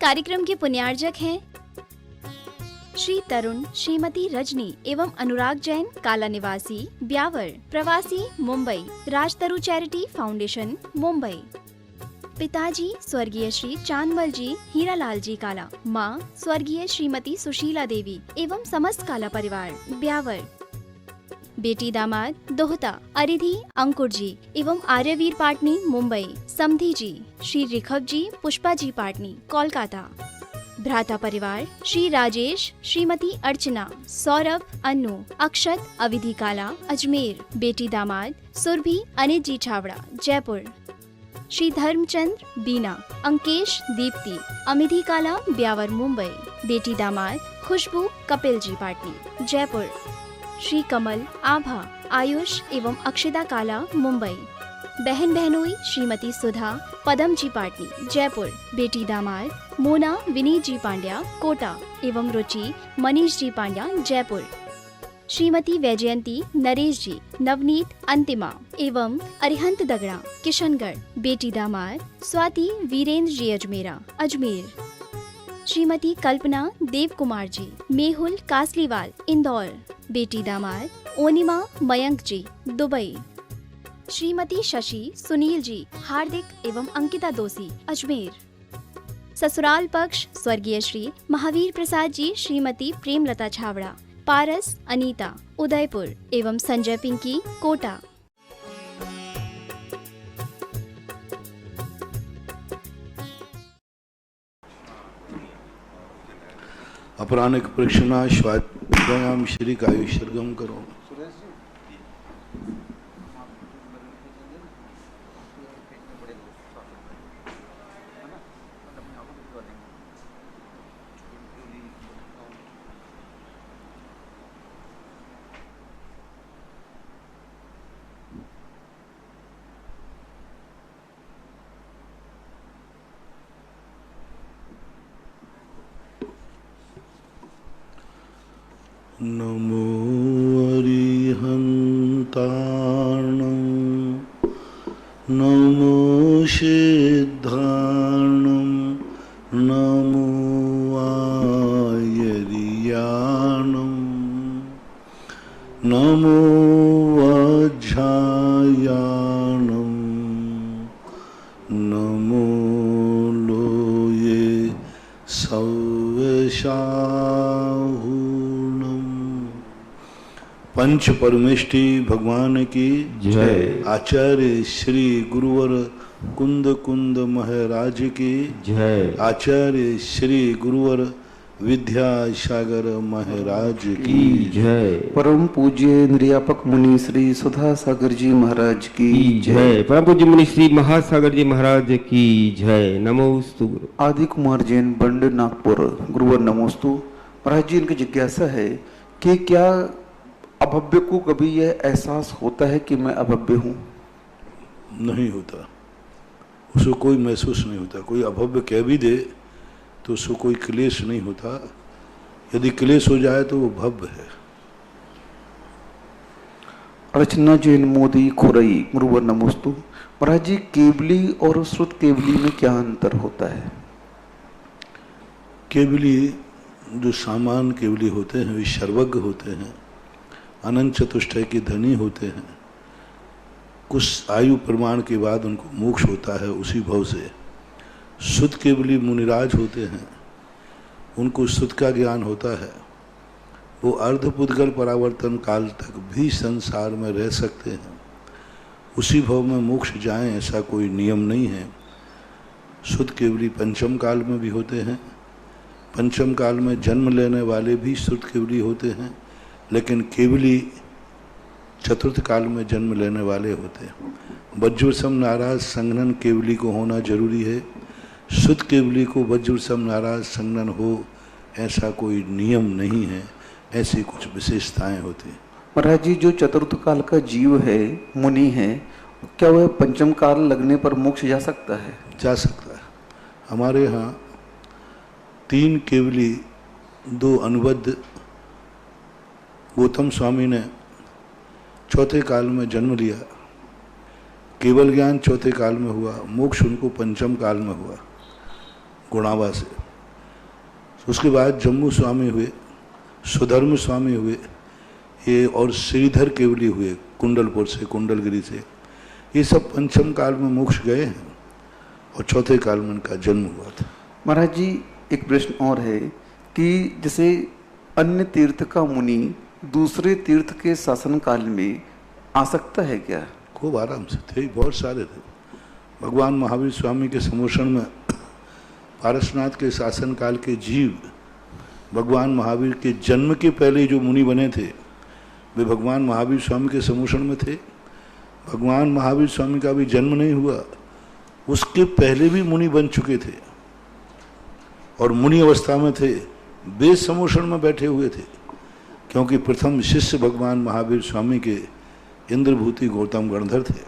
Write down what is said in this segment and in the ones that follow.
कार्यक्रम के पुण्यार्जक हैं श्री तरुण, श्रीमती रजनी एवं अनुराग जैन, काला निवासी, ब्यावर, प्रवासी, मुंबई, राजतरु चैरिटी फाउंडेशन, मुंबई। पिताजी स्वर्गीय श्री चांदमल जी हीरालाल जी काला, माँ स्वर्गीय श्रीमती सुशीला देवी एवं समस्त काला परिवार, ब्यावर। बेटी दामाद दोहता अरिधि अंकुर जी एवं आर्यवीर पाटनी, मुंबई। समधी जी श्री रिखव जी पुष्पा जी पाटनी, कोलकाता। भ्राता परिवार श्री राजेश, श्रीमती अर्चना, सौरभ, अनु, अक्षत, अविधि काला, अजमेर। बेटी दामाद सुरभि अनित जी छावड़ा, जयपुर। श्री धर्मचंद्र, बीना, अंकेश, दीप्ति, अमिधि काला, ब्यावर, मुंबई। बेटी दामाद खुशबू, कपिल जी पाटनी, जयपुर। श्री कमल, आभा, आयुष एवं अक्षिता काला, मुंबई। बहन बहनोई श्रीमती सुधा, पदम जी पाटनी, जयपुर। बेटी दामाद मोना, विनीत जी पांड्या, कोटा एवं रुचि, मनीष जी पांड्या, जयपुर। श्रीमती वैजयंती, नरेश जी, नवनीत, अंतिमा एवं अरिहंत दगड़ा, किशनगढ़। बेटी दामाद स्वाति, वीरेंद्र जी अजमेरा, अजमेर। श्रीमती कल्पना, देव कुमार जी, मेहुल, कासलीवाल, इंदौर। बेटी दामाद ओनिमा, मयंक जी, दुबई। श्रीमती शशि, सुनील जी, हार्दिक एवं अंकिता दोषी, अजमेर। ससुराल पक्ष स्वर्गीय श्री महावीर प्रसाद जी, श्रीमती प्रेमलता छावड़ा, पारस, अनीता, उदयपुर एवं संजय पिंकी, कोटा। अपरानिक परीक्षणा स्वाध्यायाम श्री कायुषर्गम करो। नमो अरिहन्तार्णं नमो सिद्धार्णं नमो आयर्याणं नमो वज्रायाणं नमो लोये सव्यसाहु। पंच परमेष्टि भगवान की जय। आचार्य श्री गुरुवर कुंद कुंद महाराज की जय। आचार्य श्री गुरुवर विद्यासागर महाराज की जय। परम पूज्य निर्यापक मुनि श्री सुधा सागर जी महाराज की जय। परम पूज्य मुनि श्री महासागर जी महाराज की जय। नमोस्तु। आदि कुमार जैन, बंड, नागपुर। गुरुवर नमोस्तु। महाराज जी, इनकी जिज्ञासा है कि क्या अभव्य को कभी यह एहसास होता है कि मैं अभव्य हूँ? नहीं होता, उसको कोई महसूस नहीं होता। कोई अभव्य कह भी दे तो उसको कोई क्लेश नहीं होता। यदि क्लेश हो जाए तो वो भव्य है। अर्चना जैन, मोदी, खुरई। गुरुवर नमोस्तु। महाराज जी, केवली और श्रुत केवली में क्या अंतर होता है? केवली जो सामान केवली होते हैं वे सर्वज्ञ होते हैं, अनंत चतुष्टय के धनी होते हैं। कुछ आयु प्रमाण के बाद उनको मोक्ष होता है उसी भव से। शुद्ध केवली मुनिराज होते हैं, उनको शुद्ध का ज्ञान होता है। वो अर्धपुद्गल परावर्तन काल तक भी संसार में रह सकते हैं, उसी भव में मोक्ष जाएं ऐसा कोई नियम नहीं है। शुद्ध केवली पंचम काल में भी होते हैं, पंचम काल में जन्म लेने वाले भी शुद्ध केवली होते हैं, लेकिन केवली चतुर्थ काल में जन्म लेने वाले होते हैं। वज्रसम नाराज संघनन केवली को होना जरूरी है। शुद्ध केवली को वज्रसम नाराज संघनन हो ऐसा कोई नियम नहीं है, ऐसी कुछ विशेषताएं होती हैं। महाराज जी, जो चतुर्थ काल का जीव है, मुनि है, क्या वह पंचम काल लगने पर मोक्ष जा सकता है? जा सकता है। हमारे यहाँ 3 केवली 2 अनुबद्ध गौतम स्वामी ने चौथे काल में जन्म लिया। केवल ज्ञान चौथे काल में हुआ, मोक्ष उनको पंचम काल में हुआ गुणावा से। उसके बाद जम्मू स्वामी हुए, सुधर्म स्वामी हुए, ये और श्रीधर केवली हुए कुंडलपुर से, कुंडलगिरी से। ये सब पंचम काल में मोक्ष गए हैं और चौथे काल में इनका जन्म हुआ था। महाराज जी एक प्रश्न और है कि जैसे अन्य तीर्थ का मुनि दूसरे तीर्थ के शासन काल में आ सकता है क्या? खूब आराम से थे, बहुत सारे थे। भगवान महावीर स्वामी के समोषण में पारसनाथ के शासन काल के जीव भगवान महावीर के जन्म के पहले जो मुनि बने थे वे भगवान महावीर स्वामी के समोषण में थे। भगवान महावीर स्वामी का भी जन्म नहीं हुआ, उसके पहले भी मुनि बन चुके थे और मुनि अवस्था में थे, वे समोषण में बैठे हुए थे। क्योंकि प्रथम शिष्य भगवान महावीर स्वामी के इंद्रभूति गौतम गणधर थे,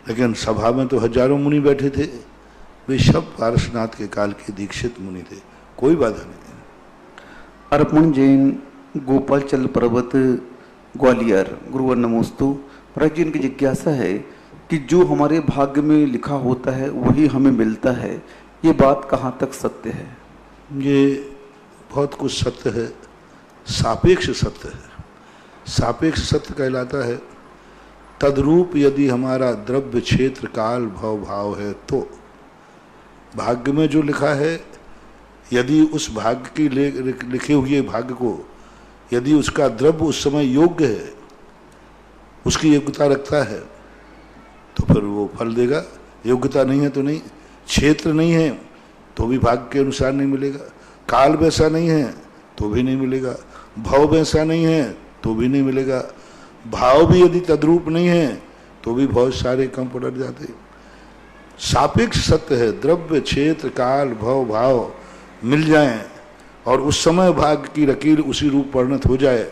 लेकिन सभा में तो हजारों मुनि बैठे थे, वे सब पारसनाथ के काल के दीक्षित मुनि थे, कोई बाधा नहीं। अर्पण जैन, गोपाल चंद पर्वत, ग्वालियर, गुरुवर नमोस्तु। महाराज जी इनकी जिज्ञासा है कि जो हमारे भाग्य में लिखा होता है वही हमें मिलता है, ये बात कहाँ तक सत्य है? ये बहुत कुछ सत्य है, सापेक्ष सत्य है। सापेक्ष सत्य कहलाता है तद्रूप यदि हमारा द्रव्य क्षेत्र काल भव भाव है तो भाग्य में जो लिखा है, यदि उस भाग्य की लिखे हुए भाग्य को यदि उसका द्रव्य उस समय योग्य है, उसकी योग्यता रखता है, तो फिर वो फल देगा। योग्यता नहीं है तो नहीं, क्षेत्र नहीं है तो भी भाग्य के अनुसार नहीं मिलेगा, काल वैसा नहीं है तो भी नहीं मिलेगा, भाव वैसा नहीं है तो भी नहीं मिलेगा, भाव भी यदि तद्रूप नहीं है तो भी बहुत सारे कम पड़ जाते। सापेक्ष सत्य है, द्रव्य क्षेत्र काल भव भाव मिल जाएं और उस समय भाग्य की लकीर उसी रूप परिणत हो जाए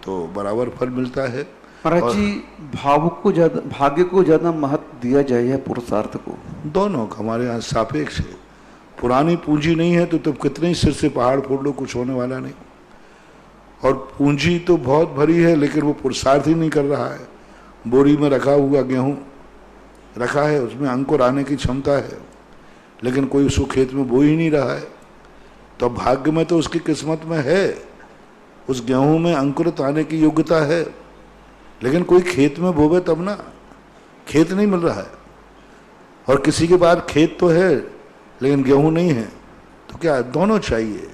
तो बराबर फल मिलता है। महाराज जी भाव को ज्यादा, भाग्य को ज्यादा महत्व दिया जाए या पुरुषार्थ को? दोनों का हमारे यहाँ सापेक्ष है। पुरानी पूंजी नहीं है तो तुम कितने ही सिर से पहाड़ फोड़ लो, कुछ होने वाला नहीं। और पूंजी तो बहुत भरी है लेकिन वो पुरुषार्थ ही नहीं कर रहा है। बोरी में रखा हुआ गेहूं रखा है, उसमें अंकुर आने की क्षमता है, लेकिन कोई उसको खेत में बो ही नहीं रहा है। तो भाग्य में तो उसकी किस्मत में है, उस गेहूं में अंकुरित आने की योग्यता है, लेकिन कोई खेत में बोवे तब ना, खेत नहीं मिल रहा है। और किसी के पास खेत तो है लेकिन गेहूं नहीं है, तो क्या दोनों चाहिए।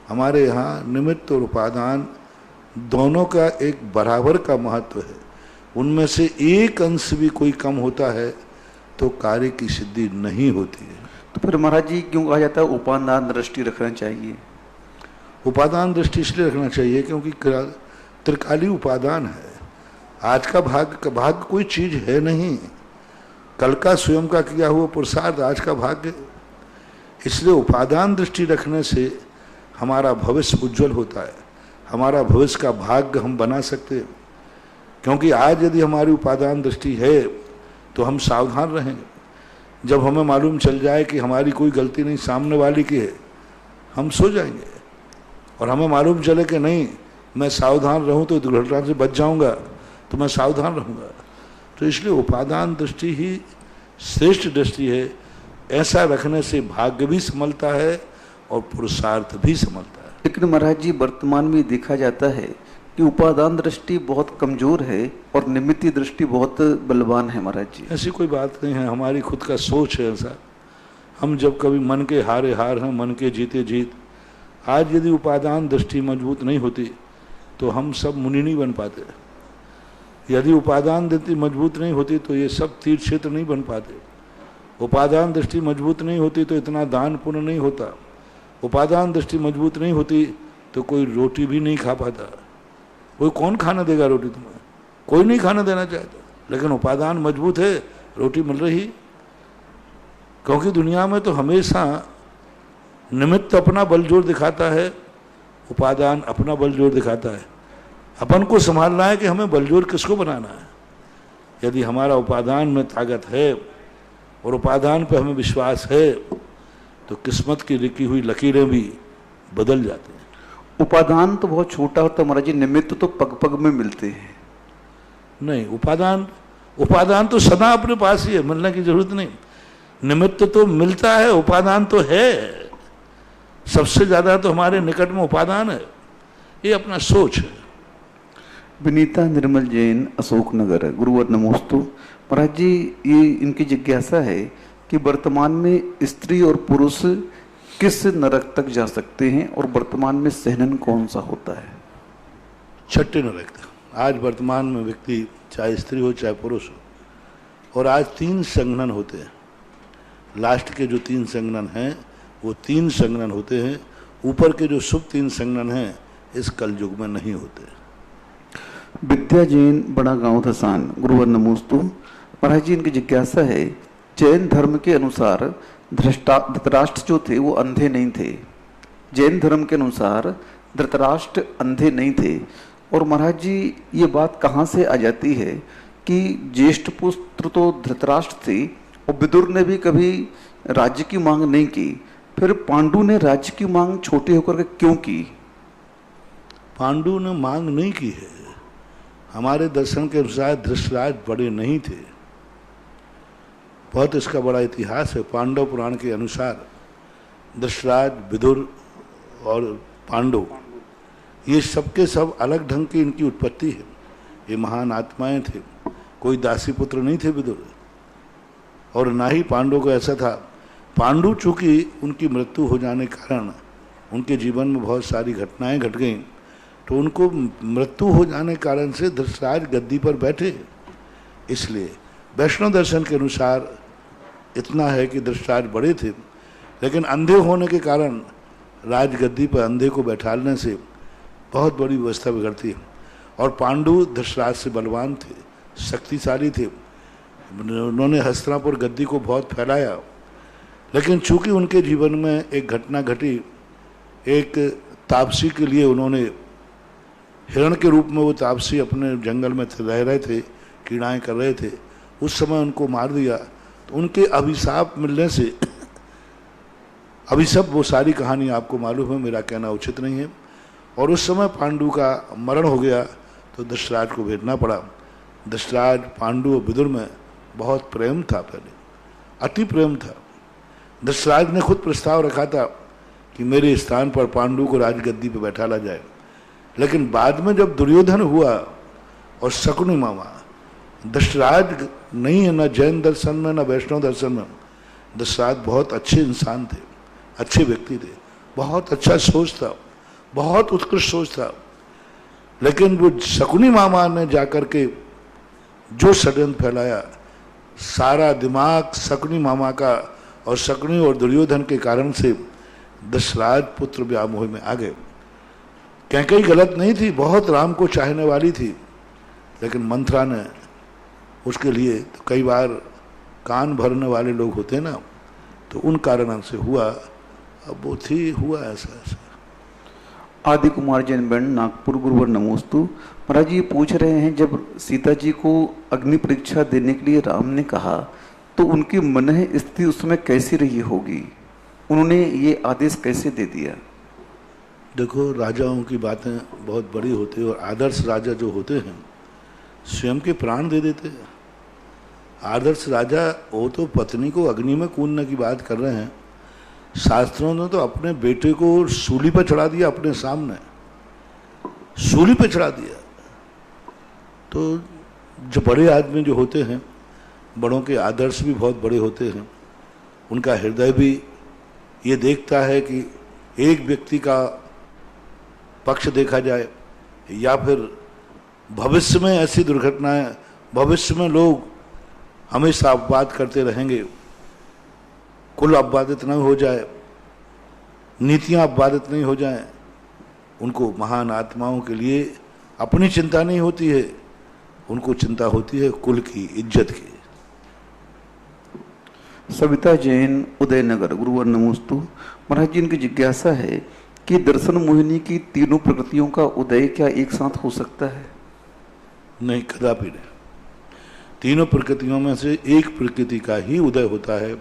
हमारे यहाँ निमित्त और उपादान दोनों का एक बराबर का महत्व है। उनमें से एक अंश भी कोई कम होता है तो कार्य की सिद्धि नहीं होती है। तो फिर महाराज जी क्यों कहा जाता है उपादान दृष्टि रखना चाहिए? उपादान दृष्टि इसलिए रखना चाहिए क्योंकि त्रिकाली उपादान है। आज का भाग्य कोई चीज है नहीं, कल का स्वयं का किया हुआ पुरुषार्थ आज का भाग्य। इसलिए उपादान दृष्टि रखने से हमारा भविष्य उज्जवल होता है, हमारा भविष्य का भाग्य हम बना सकते हैं। क्योंकि आज यदि हमारी उपादान दृष्टि है तो हम सावधान रहेंगे। जब हमें मालूम चल जाए कि हमारी कोई गलती नहीं सामने वाली की है, हम सो जाएंगे। और हमें मालूम चले कि नहीं मैं सावधान रहूं तो दुर्घटना से बच जाऊंगा, तो मैं सावधान रहूंगा। तो इसलिए उपादान दृष्टि ही श्रेष्ठ दृष्टि है। ऐसा रखने से भाग्य भी संभलता है और पुरुषार्थ भी संभलता है। लेकिन महाराज जी वर्तमान में देखा जाता है कि उपादान दृष्टि बहुत कमजोर है और निमित्त दृष्टि बहुत बलवान है। महाराज जी ऐसी कोई बात नहीं है, हमारी खुद का सोच है ऐसा। हम जब कभी मन के हारे हार हैं, मन के जीते जीत। आज यदि उपादान दृष्टि मजबूत नहीं होती तो हम सब मुनि नहीं बन पाते। यदि उपादान दृष्टि मजबूत नहीं होती तो ये सब तीर्थ क्षेत्र नहीं बन पाते। उपादान दृष्टि मजबूत नहीं होती तो इतना दान पुण्य नहीं होता। उपादान दृष्टि मजबूत नहीं होती तो कोई रोटी भी नहीं खा पाता। कोई कौन खाना देगा रोटी तुम्हें? कोई नहीं खाना देना चाहता। लेकिन उपादान मजबूत है, रोटी मिल रही। क्योंकि दुनिया में तो हमेशा निमित्त अपना बलजोर दिखाता है, उपादान अपना बलजोर दिखाता है। अपन को संभालना है कि हमें बलजोर किसको बनाना है। यदि हमारा उपादान में ताकत है और उपादान पे हमें विश्वास है तो किस्मत की लिखी हुई लकीरें भी बदल जाती हैं। उपादान तो बहुत छोटा होता है महाराज जी, निमित्त तो पग पग में मिलते हैं। नहीं, उपादान तो सदा अपने पास ही है, मिलने की जरूरत नहीं। निमित्त तो मिलता है, उपादान तो है। सबसे ज्यादा तो हमारे निकट में उपादान है, ये अपना सोच है। विनीता निर्मल जैन, अशोक नगर, गुरुवर नमोस्तु। महाराज जी, ये इनकी जिज्ञासा है कि वर्तमान में स्त्री और पुरुष किस नरक तक जा सकते हैं और वर्तमान में सहनन कौन सा होता है? छठे नरक तक। आज वर्तमान में व्यक्ति चाहे स्त्री हो चाहे पुरुष हो, और आज 3 संघनन होते हैं। लास्ट के जो 3 संघनन हैं वो 3 संघनन होते हैं। ऊपर के जो शुभ 3 संघनन हैं इस कलयुग में नहीं होते। विद्या जैन, बड़ा गांव धसान, गुरुवर नमोस्तु। महाराज जी, इनकी जिज्ञासा है, जैन धर्म के अनुसार धृतराष्ट्र जो थे वो अंधे नहीं थे। जैन धर्म के अनुसार धृतराष्ट्र अंधे नहीं थे, और महाराज जी ये बात कहाँ से आ जाती है कि ज्येष्ठ पुत्र तो धृतराष्ट्र थे और विदुर ने भी कभी राज्य की मांग नहीं की, फिर पांडु ने राज्य की मांग छोटे होकर के क्यों की? पांडु ने मांग नहीं की है। हमारे दर्शन के अनुसार धृतराष्ट्र बड़े नहीं थे। बहुत इसका बड़ा इतिहास है। पांडव पुराण के अनुसार धृतराष्ट्र, विदुर और पांडव ये सबके सब अलग ढंग की इनकी उत्पत्ति है। ये महान आत्माएं थे। कोई दासी पुत्र नहीं थे विदुर, और ना ही पांडव को ऐसा था। पांडु चूंकि उनकी मृत्यु हो जाने के कारण उनके जीवन में बहुत सारी घटनाएं घट गईं, तो उनको मृत्यु हो जाने के कारण से धृतराष्ट्र गद्दी पर बैठे। इसलिए वैष्णव दर्शन के अनुसार इतना है कि धृतराष्ट्र बड़े थे, लेकिन अंधे होने के कारण राजगद्दी पर अंधे को बैठाने से बहुत बड़ी व्यवस्था बिगड़ती है। और पांडु धृतराष्ट्र से बलवान थे, शक्तिशाली थे। उन्होंने हस्तिनापुर गद्दी को बहुत फैलाया, लेकिन चूंकि उनके जीवन में एक घटना घटी, एक तापसी के लिए उन्होंने हिरण के रूप में, वो तापसी अपने जंगल में रह रहे थे, कीड़ाएं कर रहे थे, उस समय उनको मार दिया। तो उनके अभिशाप मिलने से, अभिशाप वो सारी कहानी आपको मालूम है, मेरा कहना उचित नहीं है। और उस समय पांडु का मरण हो गया तो धृतराष्ट्र को भेजना पड़ा। धृतराष्ट्र, पांडु और विदुर में बहुत प्रेम था, पहले अति प्रेम था। धृतराष्ट्र ने खुद प्रस्ताव रखा था कि मेरे स्थान पर पांडु को राजगद्दी पर बैठाला जाए, लेकिन बाद में जब दुर्योधन हुआ और शकुनी मामा, धृतराष्ट्र नहीं है, न जैन दर्शन में न वैष्णव दर्शन में, धृतराष्ट्र बहुत अच्छे इंसान थे, अच्छे व्यक्ति थे, बहुत अच्छा सोच था, बहुत उत्कृष्ट सोच था। लेकिन वो शकुनी मामा ने जाकर के जो षड्यंत्र फैलाया, सारा दिमाग शकुनी मामा का और शकुनी और दुर्योधन के कारण से धृतराष्ट्र पुत्र व्यामोह में आ गए। कैकेयी गलत नहीं थी, बहुत राम को चाहने वाली थी, लेकिन मंथरा ने उसके लिए, तो कई बार कान भरने वाले लोग होते ना, तो उन कारणों से हुआ। अब वो थी, हुआ ऐसा। आदि कुमार जैन बैंड, नागपुर, गुरुवर नमोस्तु। महाराज जी पूछ रहे हैं, जब सीता जी को अग्नि परीक्षा देने के लिए राम ने कहा तो उनकी मन स्थिति उस समय कैसी रही होगी? उन्होंने ये आदेश कैसे दे दिया? देखो, राजाओं की बातें बहुत बड़ी होती है, और आदर्श राजा जो होते हैं स्वयं के प्राण दे देते हैं। आदर्श राजा वो तो पत्नी को अग्नि में कूदने की बात कर रहे हैं। शास्त्रों ने तो अपने बेटे को सूली पर चढ़ा दिया, अपने सामने सूली पर चढ़ा दिया। तो जो बड़े आदमी जो होते हैं, बड़ों के आदर्श भी बहुत बड़े होते हैं। उनका हृदय भी ये देखता है कि एक व्यक्ति का पक्ष देखा जाए, या फिर भविष्य में ऐसी दुर्घटनाएं, भविष्य में लोग हमेशा अपवाद करते रहेंगे, कुल अपवादित न हो जाए, नीतियां अपवादित नहीं हो जाएं। उनको महान आत्माओं के लिए अपनी चिंता नहीं होती है, उनको चिंता होती है कुल की, इज्जत की। सविता जैन, उदयनगर, गुरुवर नमोस्तु। महाराज जी, इनकी जिज्ञासा है कि दर्शन मोहिनी की तीनों प्रकृतियों का उदय क्या एक साथ हो सकता है? नहीं, कदापि नहीं। तीनों प्रकृतियों में से एक प्रकृति का ही उदय होता है।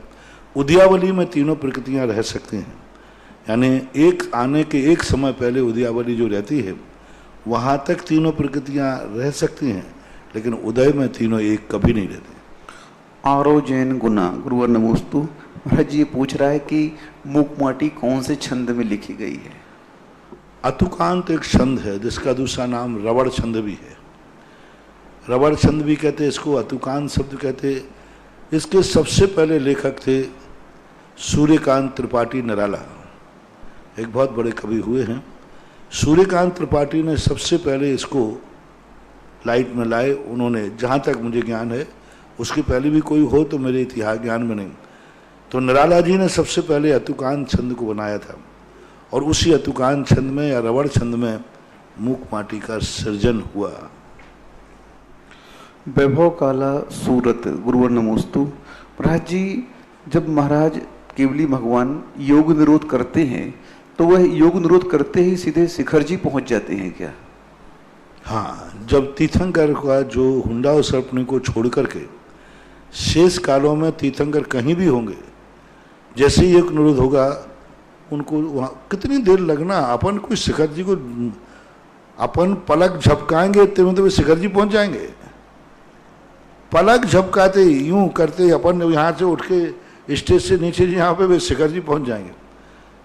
उदयावली में तीनों प्रकृतियां रह सकती हैं, यानी एक आने के एक समय पहले उदयावली जो रहती है वहां तक तीनों प्रकृतियां रह सकती हैं, लेकिन उदय में तीनों एक कभी नहीं रहती। आरो जैन, गुना, गुरुवर नमोस्तु। महाराज जी ये पूछ रहा है कि मूकमाटी कौन से छंद में लिखी गई है? अतुकांत एक छंद है जिसका दूसरा नाम रवड़ छंद भी है। रवड़ छंद भी कहते इसको, अतुकांत शब्द कहते। इसके सबसे पहले लेखक थे सूर्यकांत त्रिपाठी निराला, एक बहुत बड़े कवि हुए हैं। सूर्यकांत त्रिपाठी ने सबसे पहले इसको लाइट में लाए। उन्होंने, जहाँ तक मुझे ज्ञान है, उसकी पहले भी कोई हो तो मेरे इतिहास ज्ञान में नहीं, तो निराला जी ने सबसे पहले अतुकांत छंद को बनाया था और उसी अतुकांत छंद में या रवड़ छंद में मूकमाटी का सृजन हुआ। वैभव काला सूरत गुरुवर नमोस्तु। महाराज जी जब महाराज केवली भगवान योग निरोध करते हैं तो वह योग निरोध करते ही सीधे शिखर जी पहुंच जाते हैं क्या? हाँ, जब तीर्थंकर का जो हुंडा और सर्पणी को छोड़ करके शेष कालों में तीर्थंकर कहीं भी होंगे, जैसे ही एक निरोध होगा उनको वहाँ कितनी देर लगना, अपन कोई शिखर जी को अपन पलक झपकाएंगे इतने में तो वे शिखर जी पहुंच जाएंगे। पलक झपकाते यूं करते अपन यहाँ से उठ के स्टेज से नीचे यहाँ पे वे शिखर जी पहुंच जाएंगे,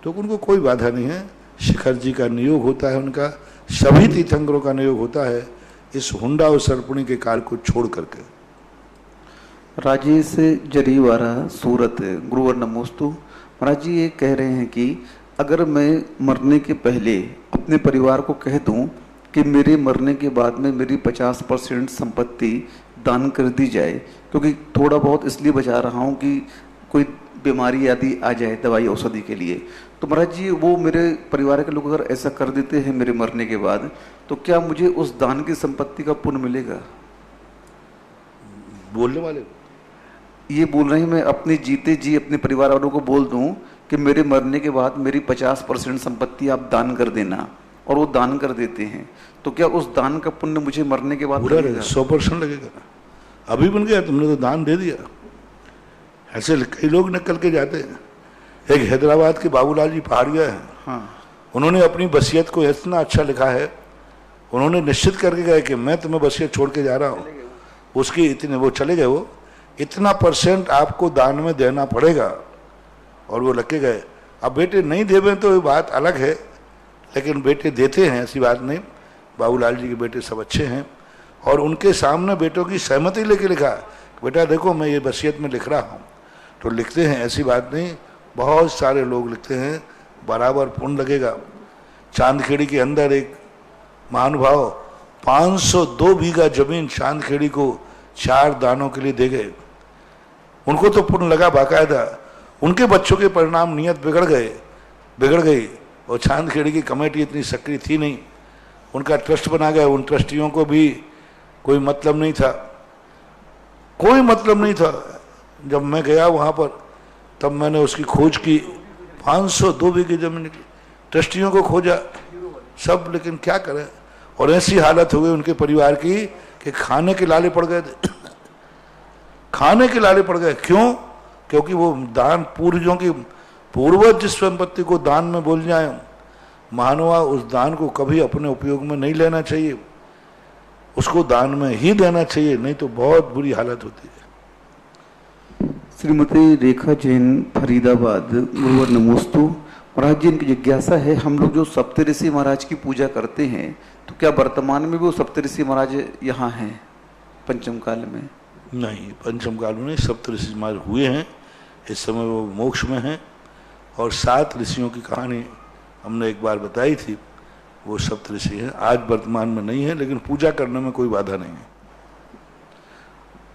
तो उनको कोई बाधा नहीं है। शिखर जी का नियोग होता है, उनका सभी तीर्थंकरों का नियोग होता है इस हुंडा और सर्पणी के काल को छोड़ करके। राजेश जरीवारा सूरत गुरुवर नमोस्तु। महाराज जी ये कह रहे हैं कि अगर मैं मरने के पहले अपने परिवार को कह दूं कि मेरे मरने के बाद में मेरी 50% संपत्ति दान कर दी जाए, क्योंकि थोड़ा बहुत इसलिए बचा रहा हूं कि कोई बीमारी आदि आ जाए दवाई औषधि के लिए, तो महाराज जी वो मेरे परिवार के लोग अगर ऐसा कर देते हैं मेरे मरने के बाद, तो क्या मुझे उस दान की संपत्ति का पुण्य मिलेगा? बोलने वाले ये बोल रहे हैं मैं अपने जीते जी अपने परिवार वालों को बोल दूं कि मेरे मरने के बाद मेरी 50% संपत्ति आप दान कर देना, और वो दान कर देते हैं, तो क्या उस दान का पुण्य मुझे मरने के बाद पूरा मिलेगा? 100% लगेगा। अभी बन गया, तुमने तो दान दे दिया। ऐसे कई लोग निकल के जाते हैं। एक हैदराबाद के बाबूलाल जी पहाड़िया है, हाँ, उन्होंने अपनी वसीयत को इतना अच्छा लिखा है, उन्होंने निश्चित करके गए कि मैं तुम्हें वसीयत छोड़ के जा रहा हूँ, उसकी इतने वो चले गए, वो इतना % आपको दान में देना पड़ेगा, और वो लग के गए। अब बेटे नहीं देवे तो ये बात अलग है, लेकिन बेटे देते हैं, ऐसी बात नहीं। बाबूलाल जी के बेटे सब अच्छे हैं, और उनके सामने बेटों की सहमति लेके लिखा, बेटा देखो मैं ये वसीयत में लिख रहा हूँ, तो लिखते हैं, ऐसी बात नहीं। बहुत सारे लोग लिखते हैं, बराबर पुण्य लगेगा। चांदखेड़ी के अंदर एक महानुभाव 502 बीघा जमीन चांदखेड़ी को 4 दानों के लिए दे गए, उनको तो पुण्य लगा बाकायदा। उनके बच्चों के परिणाम नियत बिगड़ गई, और चांदखेड़ी की कमेटी इतनी सक्रिय थी नहीं, उनका ट्रस्ट बना गया। उन ट्रस्टियों को भी कोई मतलब नहीं था, कोई मतलब नहीं था। जब मैं गया वहाँ पर तब मैंने उसकी खोज की, 502 बीघे जमीन निकली, ट्रस्टियों को खोजा सब, लेकिन क्या करें। और ऐसी हालत हो गई उनके परिवार की कि खाने के लाले पड़ गए थे खाने के लाले पड़ गए। क्यों? क्योंकि वो दान पूर्वजों की, पूर्वज जिस संपत्ति को दान में बोल जाए, मानवा उस दान को कभी अपने उपयोग में नहीं लेना चाहिए, उसको दान में ही देना चाहिए, नहीं तो बहुत बुरी हालत होती है। श्रीमती रेखा जैन फरीदाबाद गुरुवर नमोस्तु। महाराज जी इनकी जिज्ञासा है, हम लोग जो सप्तऋषि महाराज की पूजा करते हैं, तो क्या वर्तमान में भी वो सप्तऋषि महाराज यहाँ हैं पंचम काल में? नहीं, पंचम काल में नहीं, सप्तऋषि महाराज हुए हैं, इस समय वो मोक्ष में हैं। और 7 ऋषियों की कहानी हमने एक बार बताई थी, वो सप्तऋषि हैं, आज वर्तमान में नहीं है, लेकिन पूजा करने में कोई बाधा नहीं है।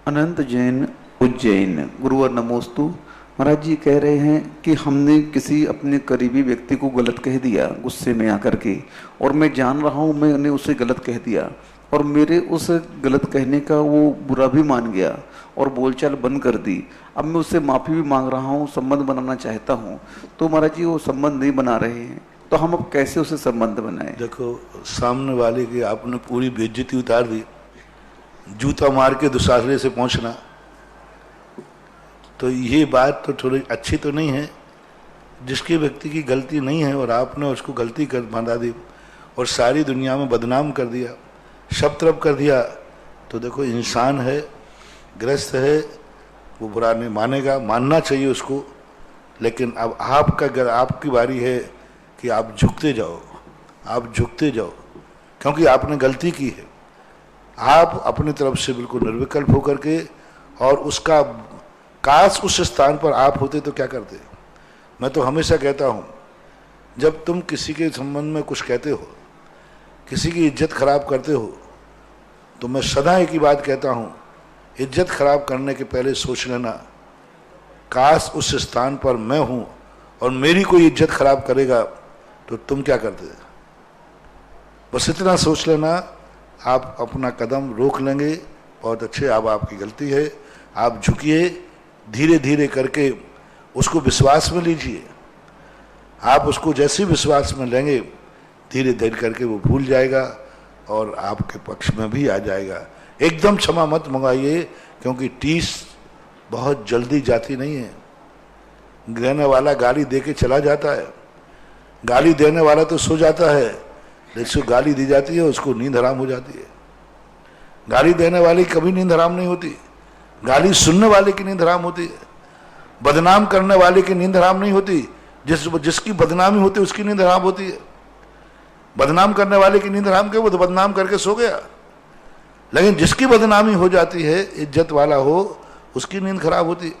अनंत जैन उज्जैन गुरुवर नमोस्तु। महाराज जी कह रहे हैं कि हमने किसी अपने करीबी व्यक्ति को गलत कह दिया गुस्से में आकर के, और मैं जान रहा हूँ मैंने उसे गलत कह दिया, और मेरे उस गलत कहने का वो बुरा भी मान गया और बोलचाल बंद कर दी। अब मैं उससे माफ़ी भी मांग रहा हूँ, संबंध बनाना चाहता हूँ, तो महाराज जी वो संबंध नहीं बना रहे हैं, तो हम अब कैसे उसे संबंध बनाएं? देखो, सामने वाले की आपने पूरी बेइज्जती उतार दी, जूता मार के दुसासरे से पहुंचना, तो ये बात तो थोड़ी अच्छी तो नहीं है। जिसके व्यक्ति की गलती नहीं है और आपने उसको गलती कर बना दी और सारी दुनिया में बदनाम कर दिया, सब तरफ कर दिया, तो देखो इंसान है, ग्रस्त है, वो बुरा नहीं मानेगा, मानना चाहिए उसको, लेकिन अब आपकी बारी है कि आप झुकते जाओ, आप झुकते जाओ, क्योंकि आपने गलती की है। आप अपनी तरफ से बिल्कुल निर्विकल्प होकर के, और उसका काश उस स्थान पर आप होते तो क्या करते। मैं तो हमेशा कहता हूँ, जब तुम किसी के संबंध में कुछ कहते हो, किसी की इज्जत खराब करते हो, तो मैं सदा एक ही बात कहता हूँ, इज्जत खराब करने के पहले सोच लेना, काश उस स्थान पर मैं हूँ और मेरी कोई इज्जत खराब करेगा तो तुम क्या करते। बस इतना सोच लेना, आप अपना कदम रोक लेंगे। बहुत अच्छे, अब आपकी गलती है, आप झुकिए, धीरे धीरे करके उसको विश्वास में लीजिए। आप उसको जैसे विश्वास में लेंगे, धीरे धीरे करके वो भूल जाएगा और आपके पक्ष में भी आ जाएगा। एकदम क्षमा मत मंगाइए, क्योंकि टीस बहुत जल्दी जाती नहीं है। देने वाला गाली दे के चला जाता है, गाली देने वाला तो सो जाता है, जिसको गाली दी जाती है उसको नींद हराम हो जाती है। गाली देने वाली कभी नींद हराम नहीं होती, गाली सुनने वाले की नींद हराम होती है। बदनाम करने वाले की नींद हराम नहीं होती, जिसकी बदनामी होती है उसकी नींद हराम होती है। बदनाम करने वाले की नींद हराम क्यों? वो तो बदनाम करके सो गया। लेकिन जिसकी बदनामी हो जाती है, इज्जत वाला हो, उसकी नींद खराब होती है।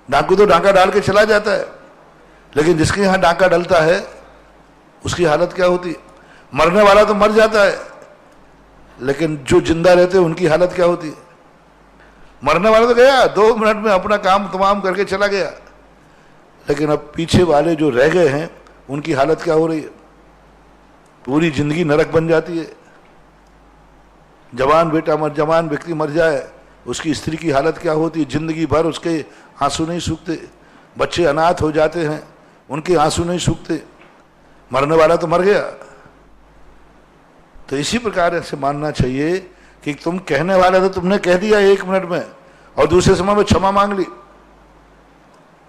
डाकू तो डाका डाल के चला जाता है, लेकिन जिसके यहाँ डाका डलता है उसकी हालत क्या होती है? मरने वाला तो मर जाता है, लेकिन जो जिंदा रहते हैं उनकी हालत क्या होती है? मरने वाला तो गया, 2 मिनट में अपना काम तमाम करके चला गया, लेकिन अब पीछे वाले जो रह गए हैं उनकी हालत क्या हो रही है? पूरी जिंदगी नरक बन जाती है। जवान व्यक्ति मर जाए, उसकी स्त्री की हालत क्या होती है? जिंदगी भर उसके आंसू नहीं सूखते। बच्चे अनाथ हो जाते हैं, उनके आंसू नहीं सूखते। मरने वाला तो मर गया। तो इसी प्रकार से मानना चाहिए कि तुम कहने वाला तो तुमने कह दिया 1 मिनट में, और दूसरे समय में क्षमा मांग ली।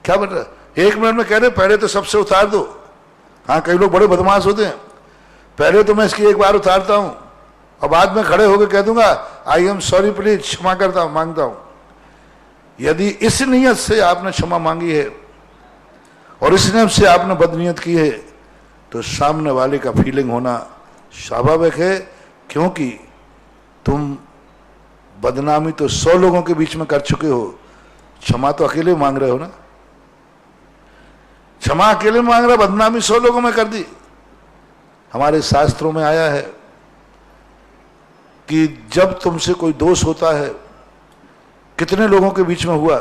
क्या बता, 1 मिनट में कह रहे पहले तो सबसे उतार दो। हाँ, कई लोग बड़े बदमाश होते हैं, पहले तो मैं इसकी एक बार उतारता हूं और बाद में खड़े होकर कह दूंगा आई एम सॉरी, प्लीज क्षमा करता हूं, मांगता हूं। यदि इस नियत से आपने क्षमा मांगी है और इस नियत से आपने बदनीयत की है, तो सामने वाले का फीलिंग होना स्वाभाविक है, क्योंकि तुम बदनामी तो 100 लोगों के बीच में कर चुके हो, क्षमा तो अकेले मांग रहे हो ना। क्षमा अकेले मांग रहे, बदनामी 100 लोगों में कर दी। हमारे शास्त्रों में आया है कि जब तुमसे कोई दोष होता है, कितने लोगों के बीच में हुआ,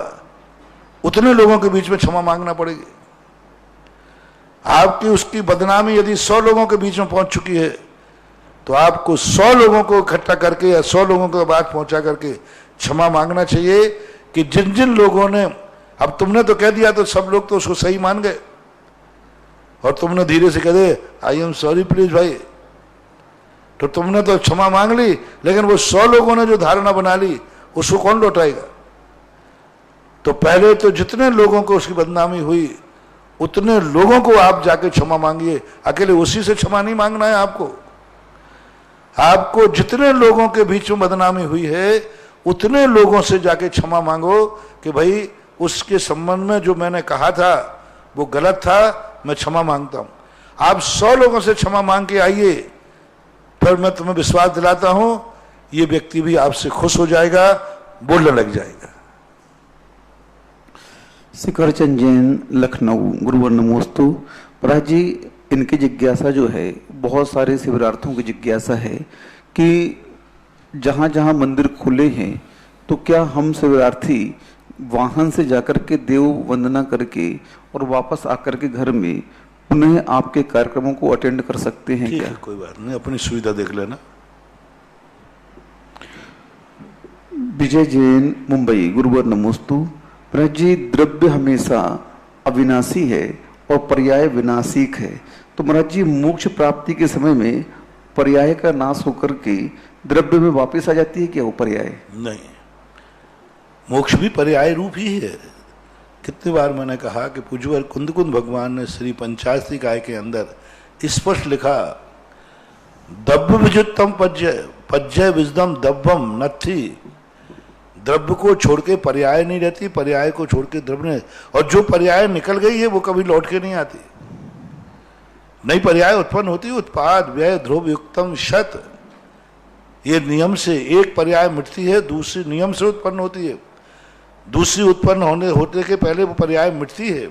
उतने लोगों के बीच में क्षमा मांगना पड़ेगी। आपकी उसकी बदनामी यदि 100 लोगों के बीच में पहुंच चुकी है, तो आपको 100 लोगों को इकट्ठा करके या 100 लोगों को बात पहुंचा करके क्षमा मांगना चाहिए कि जिन जिन लोगों ने, अब तुमने तो कह दिया तो सब लोग तो उसको सही मान गए, और तुमने धीरे से कह दे आई एम सॉरी प्लीज भाई, तो तुमने तो क्षमा मांग ली, लेकिन वो 100 लोगों ने जो धारणा बना ली उसको कौन लौटाएगा? तो पहले तो जितने लोगों को उसकी बदनामी हुई, उतने लोगों को आप जाके क्षमा मांगिए। अकेले उसी से क्षमा नहीं मांगना है आपको जितने लोगों के बीच में बदनामी हुई है, उतने लोगों से जाके क्षमा मांगो कि भाई उसके संबंध में जो मैंने कहा था वो गलत था, मैं क्षमा मांगता हूं। आप 100 लोगों से क्षमा मांग के आइए, फिर मैं तुम्हें विश्वास दिलाता हूं ये व्यक्ति भी आपसे खुश हो जाएगा, बोलने लग जाएगा। शिखरचंद जैन, लखनऊ। गुरुवर नमोस्तु। महाराज जी, इनकी जिज्ञासा जो है, बहुत सारे शिविरार्थियों की जिज्ञासा है कि जहाँ जहाँ मंदिर खुले हैं, तो क्या हम शिविरार्थी वाहन से जाकर के देव वंदना करके और वापस आकर के घर में पुनः आपके कार्यक्रमों को अटेंड कर सकते हैं क्या? कोई बात नहीं, अपनी सुविधा देख लेना। विजय जैन, मुंबई। गुरुवर नमोस्तु। महाराज जी, द्रव्य हमेशा अविनाशी है और पर्याय विनाशिक है, तो महाराज जी मोक्ष प्राप्ति के समय में पर्याय का नाश होकर के द्रव्य में वापस आ जाती है क्या वो पर्याय? नहीं, मोक्ष भी पर्याय रूप ही है। कितनी बार मैंने कहा कि पूज्यवर कुंदकुंद भगवान ने श्री पंचाशरी काय के अंदर स्पष्ट लिखा, दब्ब विजुत्तम पज्जय विजदम दब्बम नत्थी। द्रव्य को छोड़ के पर्याय नहीं रहती, पर्याय को छोड़ के द्रव्य नहीं, और जो पर्याय निकल गई है वो कभी लौट के नहीं आती। नई पर्याय उत्पन्न होती है, उत्पाद व्यय ध्रुव युक्तम शत, ये नियम से एक पर्याय मिटती है, दूसरी नियम से उत्पन्न होती है, दूसरी उत्पन्न होते के पहले वो पर्याय मिटती है।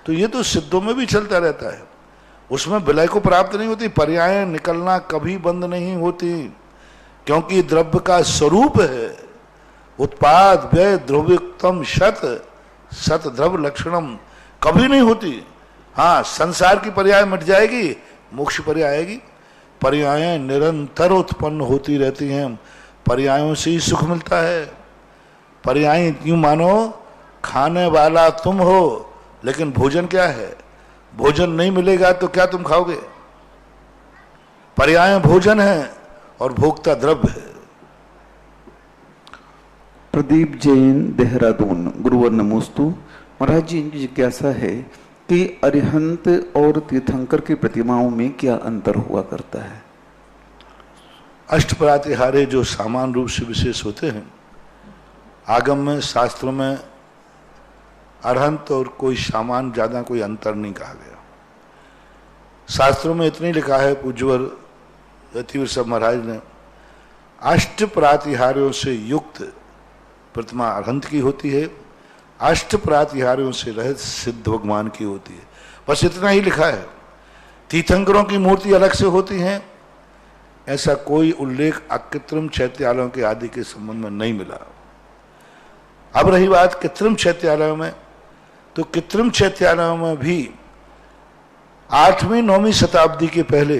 तो ये तो सिद्धों में भी चलता रहता है, उसमें विलय को प्राप्त नहीं होती, पर्याय निकलना कभी बंद नहीं होती, क्योंकि द्रव्य का स्वरूप है उत्पाद व्यय ध्रुवयुक्तम शत, सत द्रव्य लक्षणम, कभी नहीं होती। हाँ, संसार की पर्याय मिट जाएगी, मोक्ष पर्याय आएगी। पर्यायें निरंतर उत्पन्न होती रहती हैं, पर्यायों से ही सुख मिलता है। पर्याय यूं मानो खाने वाला तुम हो, लेकिन भोजन क्या है? भोजन नहीं मिलेगा तो क्या तुम खाओगे? पर्याय भोजन है और भोक्ता द्रव्य है। प्रदीप जैन देहरादून, गुरुवर नमोस्तु। महाराज जी, इनकी जिज्ञासा है कि अरिहंत और तीर्थंकर की प्रतिमाओं में क्या अंतर हुआ करता है? अष्ट प्रातिहार्य जो सामान्य रूप से विशेष होते हैं, आगम में शास्त्रों में अरहंत और कोई सामान ज्यादा कोई अंतर नहीं कहा गया। शास्त्रों में इतनी लिखा है पूज्यवर यतिवीर सब महाराज ने, अष्ट प्रातिहार्यों से युक्त प्रतिमा अरहंत की होती है, अष्ट प्रातिहार्यों से रहित सिद्ध भगवान की होती है, बस इतना ही लिखा है। तीर्थंकरों की मूर्ति अलग से होती हैं, ऐसा कोई उल्लेख अकृत्रिम चैत्यालयों के आदि के संबंध में नहीं मिला। अब रही बात कृत्रिम चैत्यालयों में, तो कृत्रिम चैत्यालयों में भी 8वीं 9वीं शताब्दी के पहले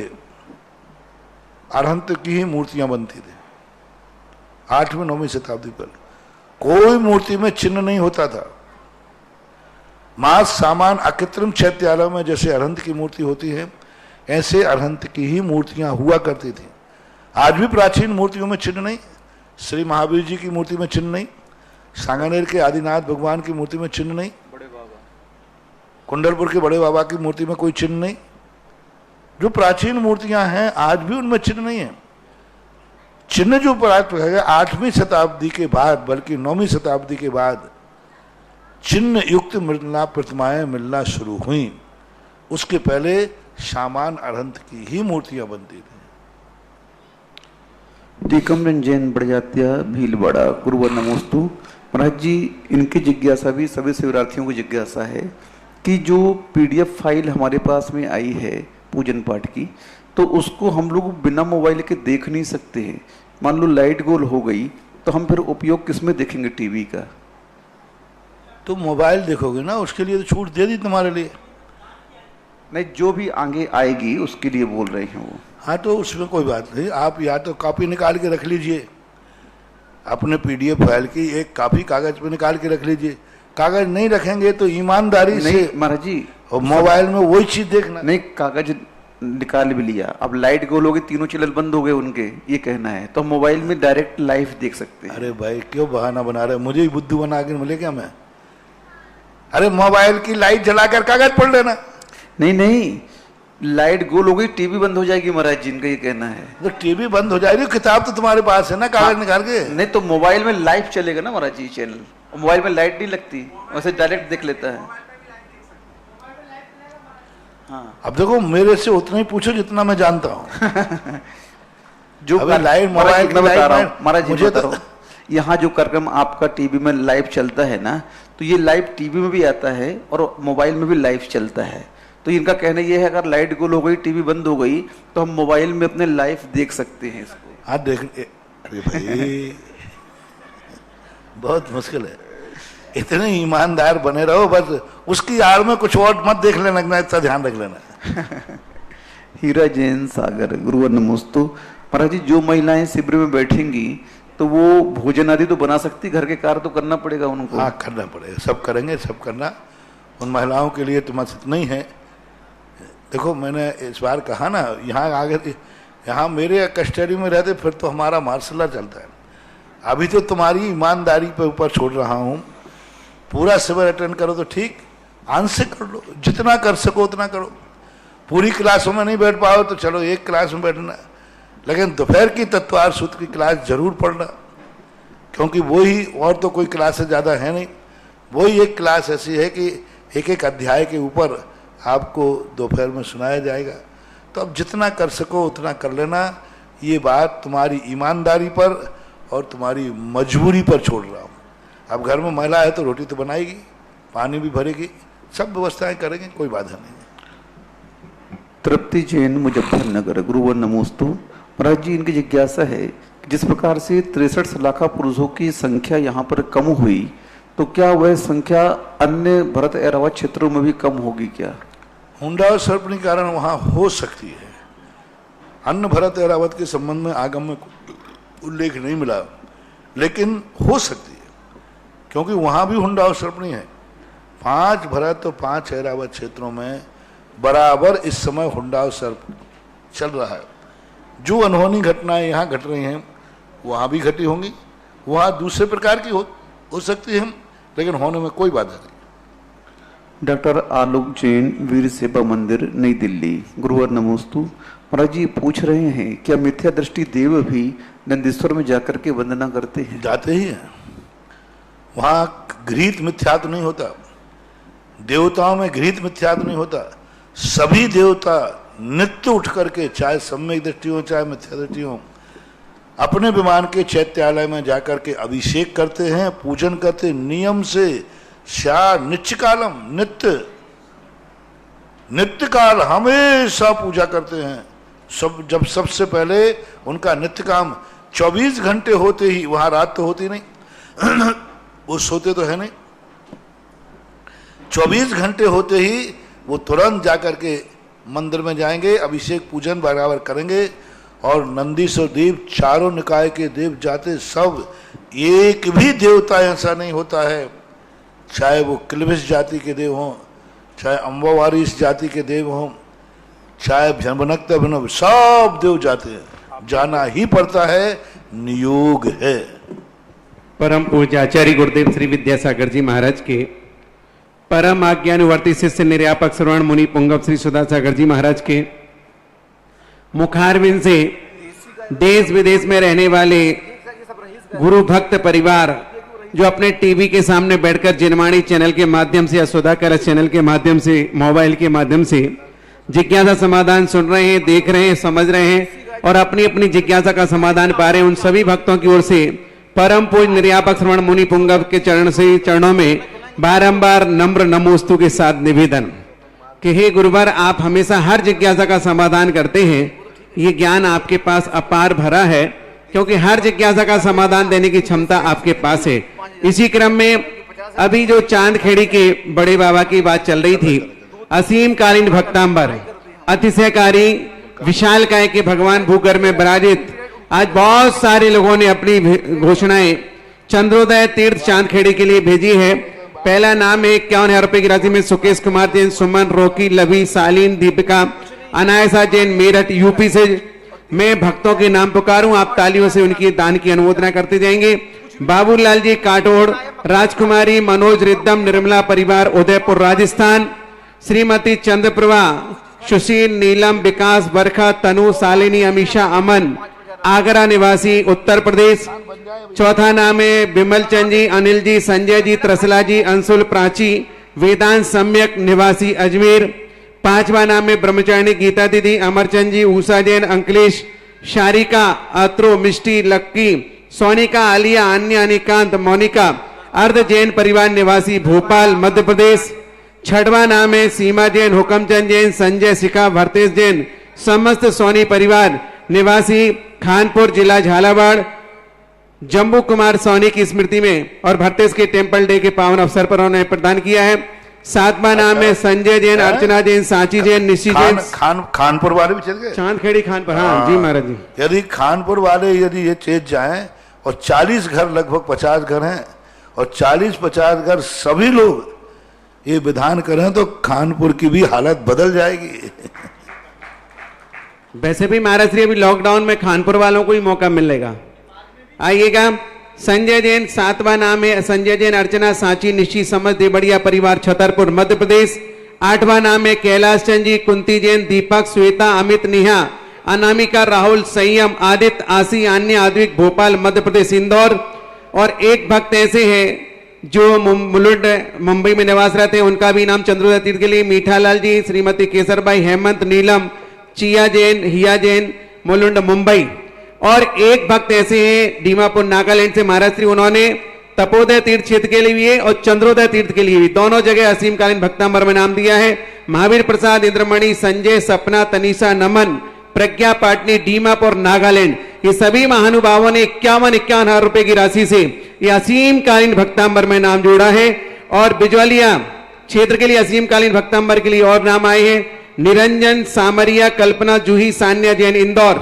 अरहंत की ही मूर्तियां बनती थी। 8वीं 9वीं शताब्दी पहले कोई मूर्ति में चिन्ह नहीं होता था। मास सामान अकृत्रिम चैत्यालयों में जैसे अरहंत की मूर्ति होती है, ऐसे अरहंत की ही मूर्तियां हुआ करती थी। आज भी प्राचीन मूर्तियों में चिन्ह नहीं, श्री महावीर जी की मूर्ति में चिन्ह नहीं, सांगानेर के आदिनाथ भगवान की मूर्ति में चिन्ह नहीं, कुंडलपुर के बड़े बाबा की मूर्ति में कोई चिन्ह नहीं। जो प्राचीन मूर्तियां हैं आज भी उनमें चिन्ह नहीं है। चिन्ह जो प्राप्त है 8वीं शताब्दी के बाद, बल्कि 9वीं शताब्दी के बाद चिन्ह युक्त मिलना प्रतिमाएं मिलना शुरू हुई। उसके पहले सामान अरहंत की ही मूर्तियां बनती थी। टीकम रंजन बड़जात्या भीलवाड़ा, गुरुवर नमोस्तु। महाराज जी, इनकी जिज्ञासा भी सभी शिवरार्थियों की जिज्ञासा है कि जो PDF फाइल हमारे पास में आई है पूजन पाठ की, तो उसको हम लोग बिना मोबाइल के देख नहीं सकते हैं। मान लो लाइट गोल हो गई तो हम फिर उपयोग किसमें देखेंगे टीवी का? तो मोबाइल देखोगे ना, उसके लिए तो छूट दे दी तुम्हारे लिए। नहीं, जो भी आगे आएगी उसके लिए बोल रहे हैं वो। हाँ, तो उसमें कोई बात नहीं। आप या तो कॉपी निकाल के रख लीजिए अपने PDF फाइल की, एक कॉपी कागज पे निकाल के रख लीजिए। कागज नहीं रखेंगे तो ईमानदारी से महाराज जी, और मोबाइल में वही चीज देखना। नहीं, कागज निकाल भी लिया, अब लाइट गोल हो गई, तीनों चैनल बंद हो गए उनके, ये कहना है, तो मोबाइल में डायरेक्ट लाइव देख सकते हैं। अरे भाई, क्यों बहाना बना रहे? मुझे ही बुद्धू बना के मिले क्या मैं? अरे मोबाइल की लाइट जलाकर कागज पढ़ लेना। नहीं नहीं, लाइट गोल हो गई, टीवी बंद हो जाएगी महाराज जी, इनका ये कहना है। तो टीवी बंद हो जाएगी, किताब तो तुम्हारे पास है ना, कागज निकाल के। नहीं तो मोबाइल में लाइव चलेगा ना महाराज जी चैनल, मोबाइल में लाइट नहीं लगती, वैसे डायरेक्ट देख लेता है। हाँ, अब देखो, मेरे से उतना ही पूछो जितना मैं जानता हूँ। जो लाइव मोबाइल की बता रहा हूँ महाराज जी, मुझे तो यहाँ जो कार्यक्रम आपका टीवी में लाइव चलता है ना, तो ये लाइव टीवी में भी आता है और मोबाइल में भी लाइव चलता है। तो इनका कहना ये है, अगर लाइट गोल हो गई, टीवी बंद हो गई, तो हम मोबाइल में अपने लाइव देख सकते हैं इसको। हाँ, देख। अरे भाई, बहुत मुश्किल है। इतने ईमानदार बने रहो, बस उसकी आड़ में कुछ और मत देख लेना, इतना ध्यान रख लेना। हीरा जैन सागर, गुरुवर नमोस्तु। महाराज जी, जो महिलाएं शिविर में बैठेंगी तो वो भोजन आदि तो बना सकती, घर के कार्य तो करना पड़ेगा उनको। हाँ, करना पड़ेगा, सब करेंगे, सब करना। उन महिलाओं के लिए तो मत नहीं है। देखो, मैंने इस बार कहा ना, यहाँ आगे, यहाँ मेरे कस्टडी में रहते फिर तो हमारा मार्शल चलता है। अभी तो तुम्हारी ईमानदारी पे ऊपर छोड़ रहा हूँ। पूरा शिविर अटेंड करो तो ठीक, आंशिक कर लो, जितना कर सको उतना करो। पूरी क्लासों में नहीं बैठ पाओ तो चलो एक क्लास में बैठना, लेकिन दोपहर की तत्वार सूत्र की क्लास जरूर पढ़ना। क्योंकि वही, और तो कोई क्लास ज़्यादा है नहीं, वही एक क्लास ऐसी है कि एक एक अध्याय के ऊपर आपको दोपहर में सुनाया जाएगा। तो अब जितना कर सको उतना कर लेना। ये बात तुम्हारी ईमानदारी पर और तुम्हारी मजबूरी पर छोड़ रहा हूँ। अब घर में महिला है तो रोटी तो बनाएगी, पानी भी भरेगी, सब व्यवस्थाएं करेंगे, कोई बाधा नहीं। तृप्ति जैन मुजफ्फरनगर, गुरुवर नमोस्तु। महाराज जी, इनकी जिज्ञासा है कि जिस प्रकार से 63 लाख पुरुषों की संख्या यहाँ पर कम हुई, तो क्या वह संख्या अन्य भरत ऐरावत क्षेत्रों में भी कम होगी क्या? हुंडा और सर्पणी कारण वहाँ हो सकती है। अन्य भरत ऐरावत के संबंध में आगम में उल्लेख नहीं मिला, लेकिन हो सकती है, क्योंकि वहाँ भी हुंडा और सर्पणी है। 5 भरत और 5 ऐरावत क्षेत्रों में बराबर इस समय हुंडा और सर्प चल रहा है। जो अनहोनी घटनाएं यहाँ घट रही हैं वहाँ भी घटी होंगी, वहाँ दूसरे प्रकार की हो सकती है, लेकिन होने में कोई बाधा नहीं। डॉक्टर आलोक जैन, वीर सेवा मंदिर, नई दिल्ली, गुरुवर नमोस्तु। महाराज जी पूछ रहे हैं, क्या मिथ्या दृष्टि देव भी नंदीश्वर में जाकर के वंदना करते हैं? जाते ही हैं। वहाँ घृत मिथ्यात्व नहीं होता, देवताओं में घृत मिथ्यात्व नहीं होता। सभी देवता नित्य उठ करके, चाहे सम्यक दृष्टि हो चाहे मिथ्या दृष्टि हो, अपने विमान के चैत्यालय में जाकर के अभिषेक करते हैं, पूजन करते नियम से। नित्य कालम, नित्य काल हमेशा पूजा करते हैं। जब सबसे पहले उनका नित्य काम 24 घंटे होते ही, वहां रात तो होती नहीं वो सोते तो है नहीं, 24 घंटे होते ही वो तुरंत जाकर के मंदिर में जाएंगे, अभिषेक पूजन बराबर करेंगे। और नंदीश्वर देव, चारों निकाय के देव जाते सब, एक भी देवता ऐसा नहीं होता है, चाहे वो किलबिश जाति के देव हों, चाहे अम्बावारिस जाति के देव हों, चाहे भ्रमनक्त अभिनव, सब देव जाते हैं। जाना ही पड़ता है, नियोग है। परम पूज्य आचार्य गुरुदेव श्री विद्यासागर जी महाराज के परम आज्ञानुवर्ती शिष्य निर्यापक श्रवण मुनि पुंगव श्री सुधासागर जी महाराज के मुखारविंद से देश विदेश में रहने वाले गुरु भक्त परिवार जो अपने टीवी के सामने बैठकर जिनवाणी चैनल के माध्यम से या सुधा कलश चैनल के माध्यम से, मोबाइल के माध्यम से जिज्ञासा समाधान सुन रहे हैं, देख रहे हैं, समझ रहे हैं और अपनी अपनी जिज्ञासा का समाधान पा रहे हैं, उन सभी भक्तों की ओर से परम पूज्य निर्यापक श्रवण मुनि पुंगव के चरणों में बारंबार नम्र नमोस्तु के साथ निवेदन कि हे गुरुवर, आप हमेशा हर जिज्ञासा का समाधान करते हैं। ये ज्ञान आपके पास अपार भरा है, क्योंकि हर जिज्ञासा का समाधान देने की क्षमता आपके पास है। इसी क्रम में अभी जो चांदखेड़ी के बड़े बाबा की बात चल रही थी, असीम कालीन भक्तांबर, अतिशयकारी विशाल काय के भगवान भूगर्भ में विराजित, आज बहुत सारे लोगों ने अपनी घोषणाएं चंद्रोदय तीर्थ चांदखेड़ी के लिए भेजी है। पहला नाम है 51,000 रुपए की राशि में सुकेश कुमार जैन, सुमन, रोकी, लवी, सालीन, दीपिका, अनायसा जैन, मेरठ यूपी से। मैं भक्तों के नाम पुकारूं, आप तालियों से उनकी दान की अनुमोदना करते जाएंगे। बाबूलाल जी काटोड़, राजकुमारी, मनोज रिद्धम, निर्मला परिवार, उदयपुर राजस्थान, श्रीमती चंद्रप्रभा, सुशील, नीलम, विकास, बरखा, तनु, सालिनी, अमीषा, अमन, आगरा निवासी उत्तर प्रदेश। चौथा नाम है विमल चंद जी, अनिल जी, संजय जी, त्रसला जी, अंशुल, प्राची, वेदांत सम्यक निवासी अजमेर। पांचवा नाम है ब्रह्मचारिणी गीता दीदी, अमरचंद जी, उषा जैन, अंकलेश, शारिका, अत्रो, मिष्टी, लक्की, सोनिका, आलिया, अन्य, अनिकांत, मोनिका, अर्ध जैन परिवार निवासी भोपाल मध्य प्रदेश। छठवां नाम है सीमा जैन, हुकमचंद जैन, संजय, शिखा, भरतेश जैन, समस्त सोनी परिवार निवासी खानपुर जिला झालावाड़। जम्बू कुमार सोनी की स्मृति में और भरतेश के टेम्पल डे के पावन अवसर पर उन्होंने प्रदान किया है। सातवां नाम है संजय जैन, अर्चना जैन, सांची जैन, निशी जैन। खानपुर वाले भी चल गए, चांदखेड़ी खानपुर। हाँ जी महाराज जी। यदि खानपुर वाले यदि ये चेत जाएं, और 40 घर, लगभग 50 घर हैं, और 40-50 घर सभी लोग ये विधान करें तो खानपुर की भी हालत बदल जाएगी। वैसे भी महाराज जी अभी लॉकडाउन में खानपुर वालों को ही मौका मिलेगा। आइएगा। संजय जैन, सातवां नाम है संजय जैन, अर्चना, सांची, निशी, समझ, देवड़िया परिवार, छतरपुर मध्य प्रदेश। आठवां नाम है कैलाश चंद जी, कुंती जैन, दीपक, श्वेता, अमित, नेहा, अनामिका, राहुल, संयम, आदित्य, आशी, अन्य, आद्विक, भोपाल मध्य प्रदेश। इंदौर और एक भक्त ऐसे हैं जो मुलुंड मुंबई में निवास रहते हैं, उनका भी नाम चंद्रोदय तीर्थ के लिए मीठालाल जी, श्रीमती केसरबाई, हेमंत, नीलम, चिया जैन, हिया जैन, मुलुंड मुंबई। और एक भक्त ऐसे हैं दीमापुर नागालैंड से महाराज श्री, उन्होंने तपोदय तीर्थ क्षेत्र के लिए भी है और चंद्रोदय तीर्थ के लिए भी, दोनों जगह असीमकालीन भक्तांबर में नाम दिया है। महावीर प्रसाद, इंद्रमणि, संजय, सपना, तनीषा, नमन, प्रज्ञा पाटनी, दीमापुर नागालैंड, ये सभी महानुभावों ने 51,000 रुपए की राशि से ये असीमकालीन भक्तांबर में नाम जोड़ा है। और बिजवालिया क्षेत्र के लिए असीमकालीन भक्तांबर के लिए और नाम आए हैं निरंजन, सामरिया, कल्पना, जूही, सान्या जैन, इंदौर।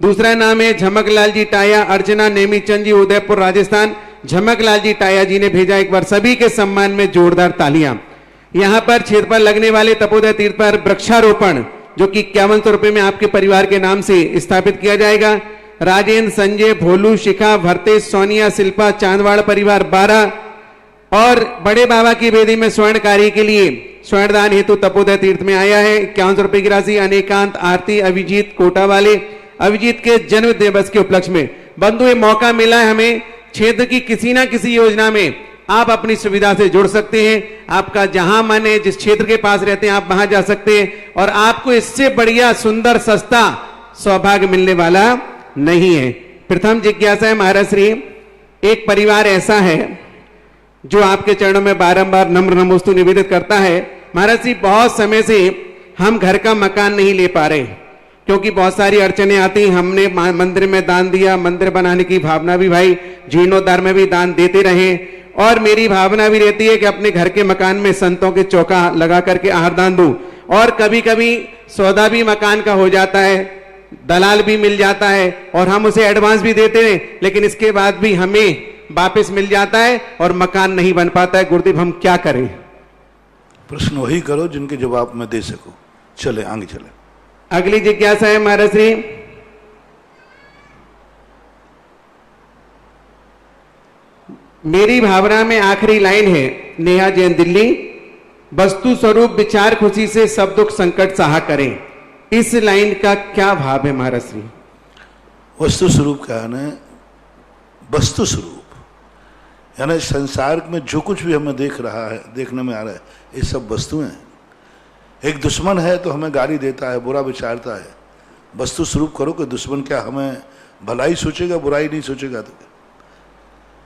दूसरा नाम है झमकलाल जी टाया, अर्चना नेमीचंद जी, उदयपुर राजस्थान। झमकलाल जी टाया जी ने भेजा, एक बार सभी के सम्मान में जोरदार तालियां। यहां पर क्षेत्र पर लगने वाले तपोदय तीर्थ पर वृक्षारोपण जो कि 5100 रुपए में आपके परिवार के नाम से स्थापित किया जाएगा। राजेंद्र, संजय, भोलू, शिखा, भरतेश, सोनिया, शिल्पा, चांदवाड़ परिवार 12। और बड़े बाबा की वेदी में स्वर्ण कार्य के लिए स्वर्णदान हेतु तपोदय तीर्थ में आया है 5100 रुपए की राशि। अनेकांत, आरती, अभिजीत कोटा वाले, अभिजीत के जन्म दिवस के उपलक्ष्य में बंधु ये मौका मिला है हमें, क्षेत्र की किसी ना किसी योजना में आप अपनी सुविधा से जुड़ सकते हैं। आपका जहां मन है, जिस क्षेत्र के पास रहते हैं आप वहां जा सकते हैं और आपको इससे बढ़िया सुंदर सस्ता सौभाग्य मिलने वाला नहीं है। प्रथम जिज्ञासा है महाराज श्री, एक परिवार ऐसा है जो आपके चरणों में बारंबार नम्र नमोस्तु निवेदित करता है। महाराज जी, बहुत समय से हम घर का मकान नहीं ले पा रहे क्योंकि बहुत सारी अड़चने आती। हमने मंदिर में दान दिया, मंदिर बनाने की भावना भी भाई, जीर्णोद्धार में भी दान देते रहे और मेरी भावना भी रहती है कि अपने घर के मकान में संतों के चौका लगा करके आहार दान दूं। और कभी कभी सौदा भी मकान का हो जाता है, दलाल भी मिल जाता है और हम उसे एडवांस भी देते हैं, लेकिन इसके बाद भी हमें वापस मिल जाता है और मकान नहीं बन पाता है। गुरुदेव, हम क्या करें? प्रश्न वही करो जिनके जवाब मैं दे सकूं। चले आगे चले। अगली जिज्ञासा है महाराज श्री, मेरी भावना में आखिरी लाइन है, नेहा जैन, दिल्ली, वस्तु स्वरूप विचार खुशी से सब दुख संकट सहा करें। इस लाइन का क्या भाव है महाराज श्री? वस्तु स्वरूप का है ना, वस्तु स्वरूप यानी संसार में जो कुछ भी हमें देख रहा है, देखने में आ रहा है, ये सब वस्तुएं हैं। एक दुश्मन है तो हमें गाली देता है, बुरा विचारता है। वस्तु स्वरूप करो कि दुश्मन क्या हमें भलाई सोचेगा, बुराई नहीं सोचेगा। तो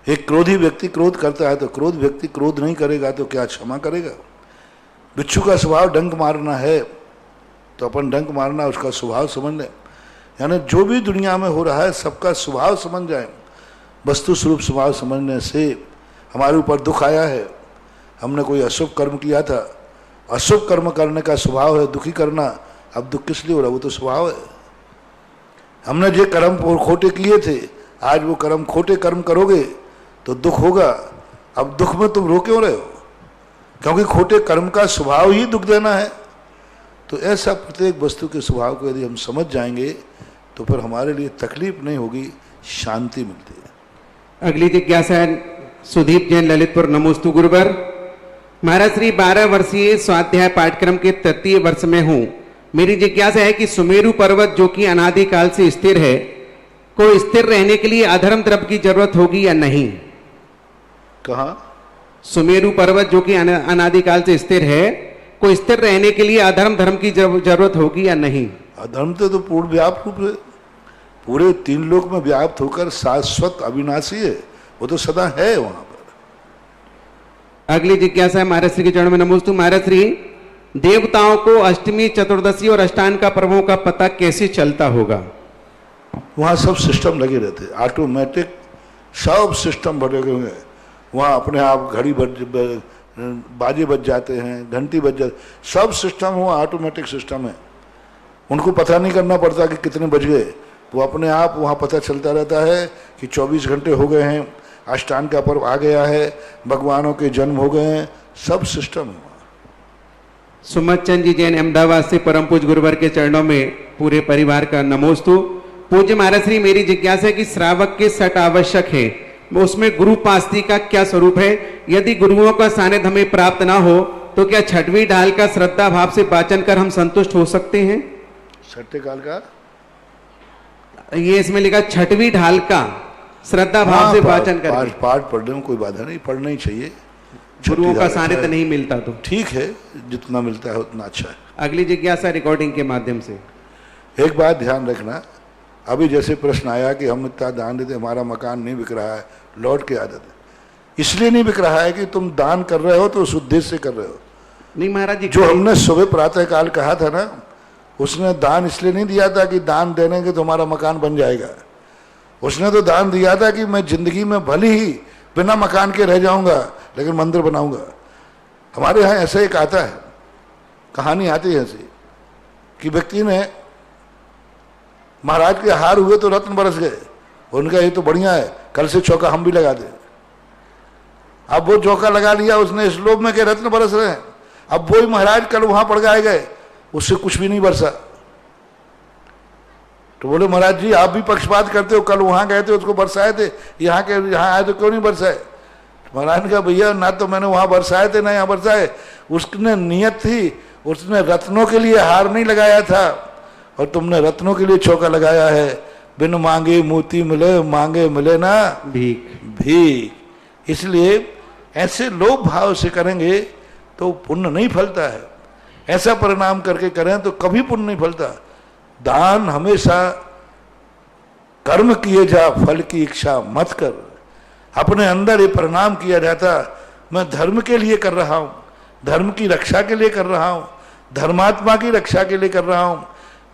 एक क्रोधी व्यक्ति क्रोध करता है तो क्रोध व्यक्ति क्रोध नहीं करेगा तो क्या क्षमा करेगा? बिच्छू का स्वभाव डंक मारना है तो अपन डंक मारना उसका स्वभाव समझ लें। यानी जो भी दुनिया में हो रहा है सबका स्वभाव समझ जाए। वस्तु स्वरूप स्वभाव समझने से हमारे ऊपर दुख आया है, हमने कोई अशुभ कर्म किया था, अशुभ कर्म करने का स्वभाव है दुखी करना। अब दुख किस लिए हो रहा? वो तो स्वभाव है। हमने जो कर्म खोटे किए थे, आज वो कर्म खोटे कर्म करोगे तो दुख होगा। अब दुख में तुम रो क्यों रहे हो? क्योंकि खोटे कर्म का स्वभाव ही दुख देना है। तो ऐसा प्रत्येक वस्तु के स्वभाव को यदि हम समझ जाएंगे तो फिर हमारे लिए तकलीफ नहीं होगी, शांति मिलती है। अगली जिज्ञासा है सुदीप जैन, ललितपुर, नमोस्तु गुरुवर। महाराज श्री, 12 वर्षीय स्वाध्याय पाठ्यक्रम के तृतीय वर्ष में हूं। मेरी जिज्ञासा है कि सुमेरु पर्वत जो कि अनादिकाल से स्थिर है, को स्थिर रहने के लिए अधर्म द्रव्य की जरूरत होगी या नहीं? कहा? सुमेरु पर्वत जो कि अनादिकाल से स्थिर है, को स्थिर रहने के लिए अधर्म धर्म की जरूरत होगी या नहीं? अधर्म तो पूर्ण व्याप्त रूप से पूरे 3 लोक में व्याप्त होकर शाश्वत अविनाशी है, वो तो सदा है वहां पर। अगली जिज्ञासा है महाराज श्री के चरण में नमोस्तु। महाराज श्री, देवताओं को अष्टमी, चतुर्दशी और अष्टांग का पर्वों का पता कैसे चलता होगा? वहाँ सब सिस्टम लगे रहते, ऑटोमेटिक सब सिस्टम भरे हुए हैं। वहाँ अपने आप घड़ी बाजे बज जाते हैं, घंटी बज जाते, सब सिस्टम वहाँ ऑटोमेटिक सिस्टम है। उनको पता नहीं करना पड़ता कि कितने बज गए, वो अपने आप वहाँ पता चलता रहता है कि 24 घंटे हो गए हैं, अष्टांग का पर्व आ गया है, भगवानों के जन्म हो गए हैं, सब सिस्टम है। सुमत चंद जी जैन, अहमदाबाद से, परम पूज्य गुरुवर के चरणों में पूरे परिवार का नमोस्तु। पूज्य महाराज श्री, मेरी जिज्ञासा है कि श्रावक के छठ आवश्यक है, उसमें गुरु पास्ती का क्या स्वरूप है? यदि गुरुओं का सानिध्य हमें प्राप्त ना हो तो क्या छठवीं ढाल का श्रद्धा भाव से वाचन कर हम संतुष्ट हो सकते हैं? छठे काल का ये इसमें लिखा छठवीं ढाल का श्रद्धा भाव से वाचन करके। पाठ पढ़ने में कोई बाधा नहीं, पढ़ना ही चाहिए। गुरुओं का छठी सानिध्य है, नहीं मिलता तो ठीक है, जितना मिलता है उतना अच्छा है। अगली जिज्ञासा रिकॉर्डिंग के माध्यम से। एक बात ध्यान रखना, अभी जैसे प्रश्न आया कि हम इतना दान देते, हमारा मकान नहीं बिक रहा है, लौट के आदत है। इसलिए नहीं बिक रहा है कि तुम दान कर रहे हो तो उस उद्देश्य से कर रहे हो। नहीं महाराज जी, जो हमने सुबह प्रातः काल कहा था ना, उसने दान इसलिए नहीं दिया था कि दान देने के तुम्हारा मकान बन जाएगा। उसने तो दान दिया था कि मैं जिंदगी में भले ही बिना मकान के रह जाऊंगा लेकिन मंदिर बनाऊंगा। हमारे यहाँ ऐसा एक आता है, कहानी आती है ऐसी कि व्यक्ति ने महाराज के हार हुए तो रत्न बरस गए। उनका ये तो बढ़िया है, कल से चौका हम भी लगा दें। अब वो चौका लगा लिया उसने इस लोभ में के रत्न बरस रहे हैं। अब वो ही महाराज कल वहां पड़ गए, उससे कुछ भी नहीं बरसा। तो बोले महाराज जी आप भी पक्षपात करते हो, कल वहां गए थे उसको बरसाए थे, यहाँ आए तो क्यों नहीं बरसाए? महाराज ने कहा भैया ना तो मैंने वहां बरसाए थे ना यहाँ बरसाए। उसने नियत थी, उसने रत्नों के लिए हार नहीं लगाया था और तुमने रत्नों के लिए चौका लगाया है। बिन मांगे मोती मिले, मांगे मिले ना भीख। भीख। इसलिए ऐसे लोभ भाव से करेंगे तो पुण्य नहीं फलता है। ऐसा परिणाम करके करें तो कभी पुण्य नहीं फलता। दान हमेशा कर्म किए जा, फल की इच्छा मत कर। अपने अंदर ये परिणाम किया जाता, मैं धर्म के लिए कर रहा हूं, धर्म की रक्षा के लिए कर रहा हूं, धर्मात्मा की रक्षा के लिए कर रहा हूं,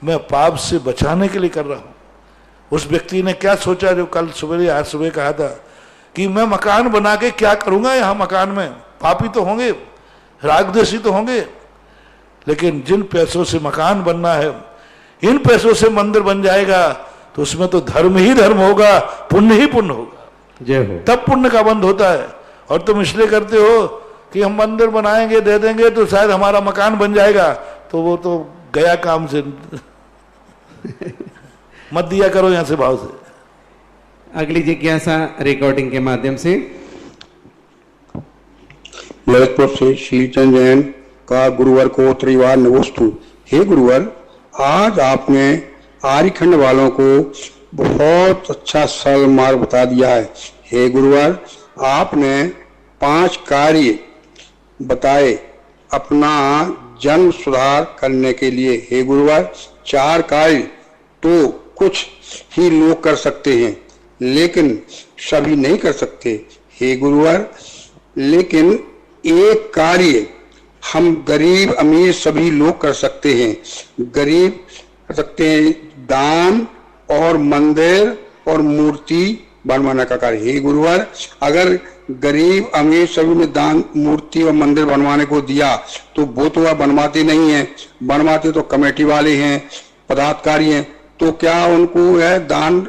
मैं पाप से बचाने के लिए कर रहा हूं। उस व्यक्ति ने क्या सोचा जो कल सुबह आज सुबह कहा था कि मैं मकान बना के क्या करूंगा, यहां मकान में पापी तो होंगे, रागद्वेषी तो होंगे, लेकिन जिन पैसों से मकान बनना है, इन पैसों से मंदिर बन जाएगा तो उसमें तो धर्म ही धर्म होगा, पुण्य ही पुण्य होगा। जय हो। तब पुण्य का बंध होता है। और तुम इसलिए करते हो कि हम मंदिर बनाएंगे दे देंगे तो शायद हमारा मकान बन जाएगा, तो वो तो गया काम से। मत दिया करो यहां से भाव से। अगली जिज्ञासा रिकॉर्डिंग के माध्यम से। ललितपुर से श्रीचंद जैन का गुरुवर को त्रिवार नमोस्तु। हे गुरुवर, आज आपने आर्यखंड वालों को बहुत अच्छा सरल मार्ग बता दिया है। हे गुरुवर, आपने 5 कार्य बताए अपना जन्म सुधार करने के लिए। हे गुरुवर, 4 कार्य तो कुछ ही लोग कर सकते हैं लेकिन सभी नहीं कर सकते। हे गुरुवर, लेकिन एक कार्य हम गरीब अमीर सभी लोग कर सकते हैं। गरीब कर सकते हैं दान और मंदिर और मूर्ति बनवाने का कार्य। हे गुरुवर, अगर गरीब अमीर सभी ने दान मूर्ति और मंदिर बनवाने को दिया तो वो तो वह बनवाते नहीं है, बनवाते तो कमेटी वाले हैं, पदाधिकारी हैं, तो क्या उनको यह दान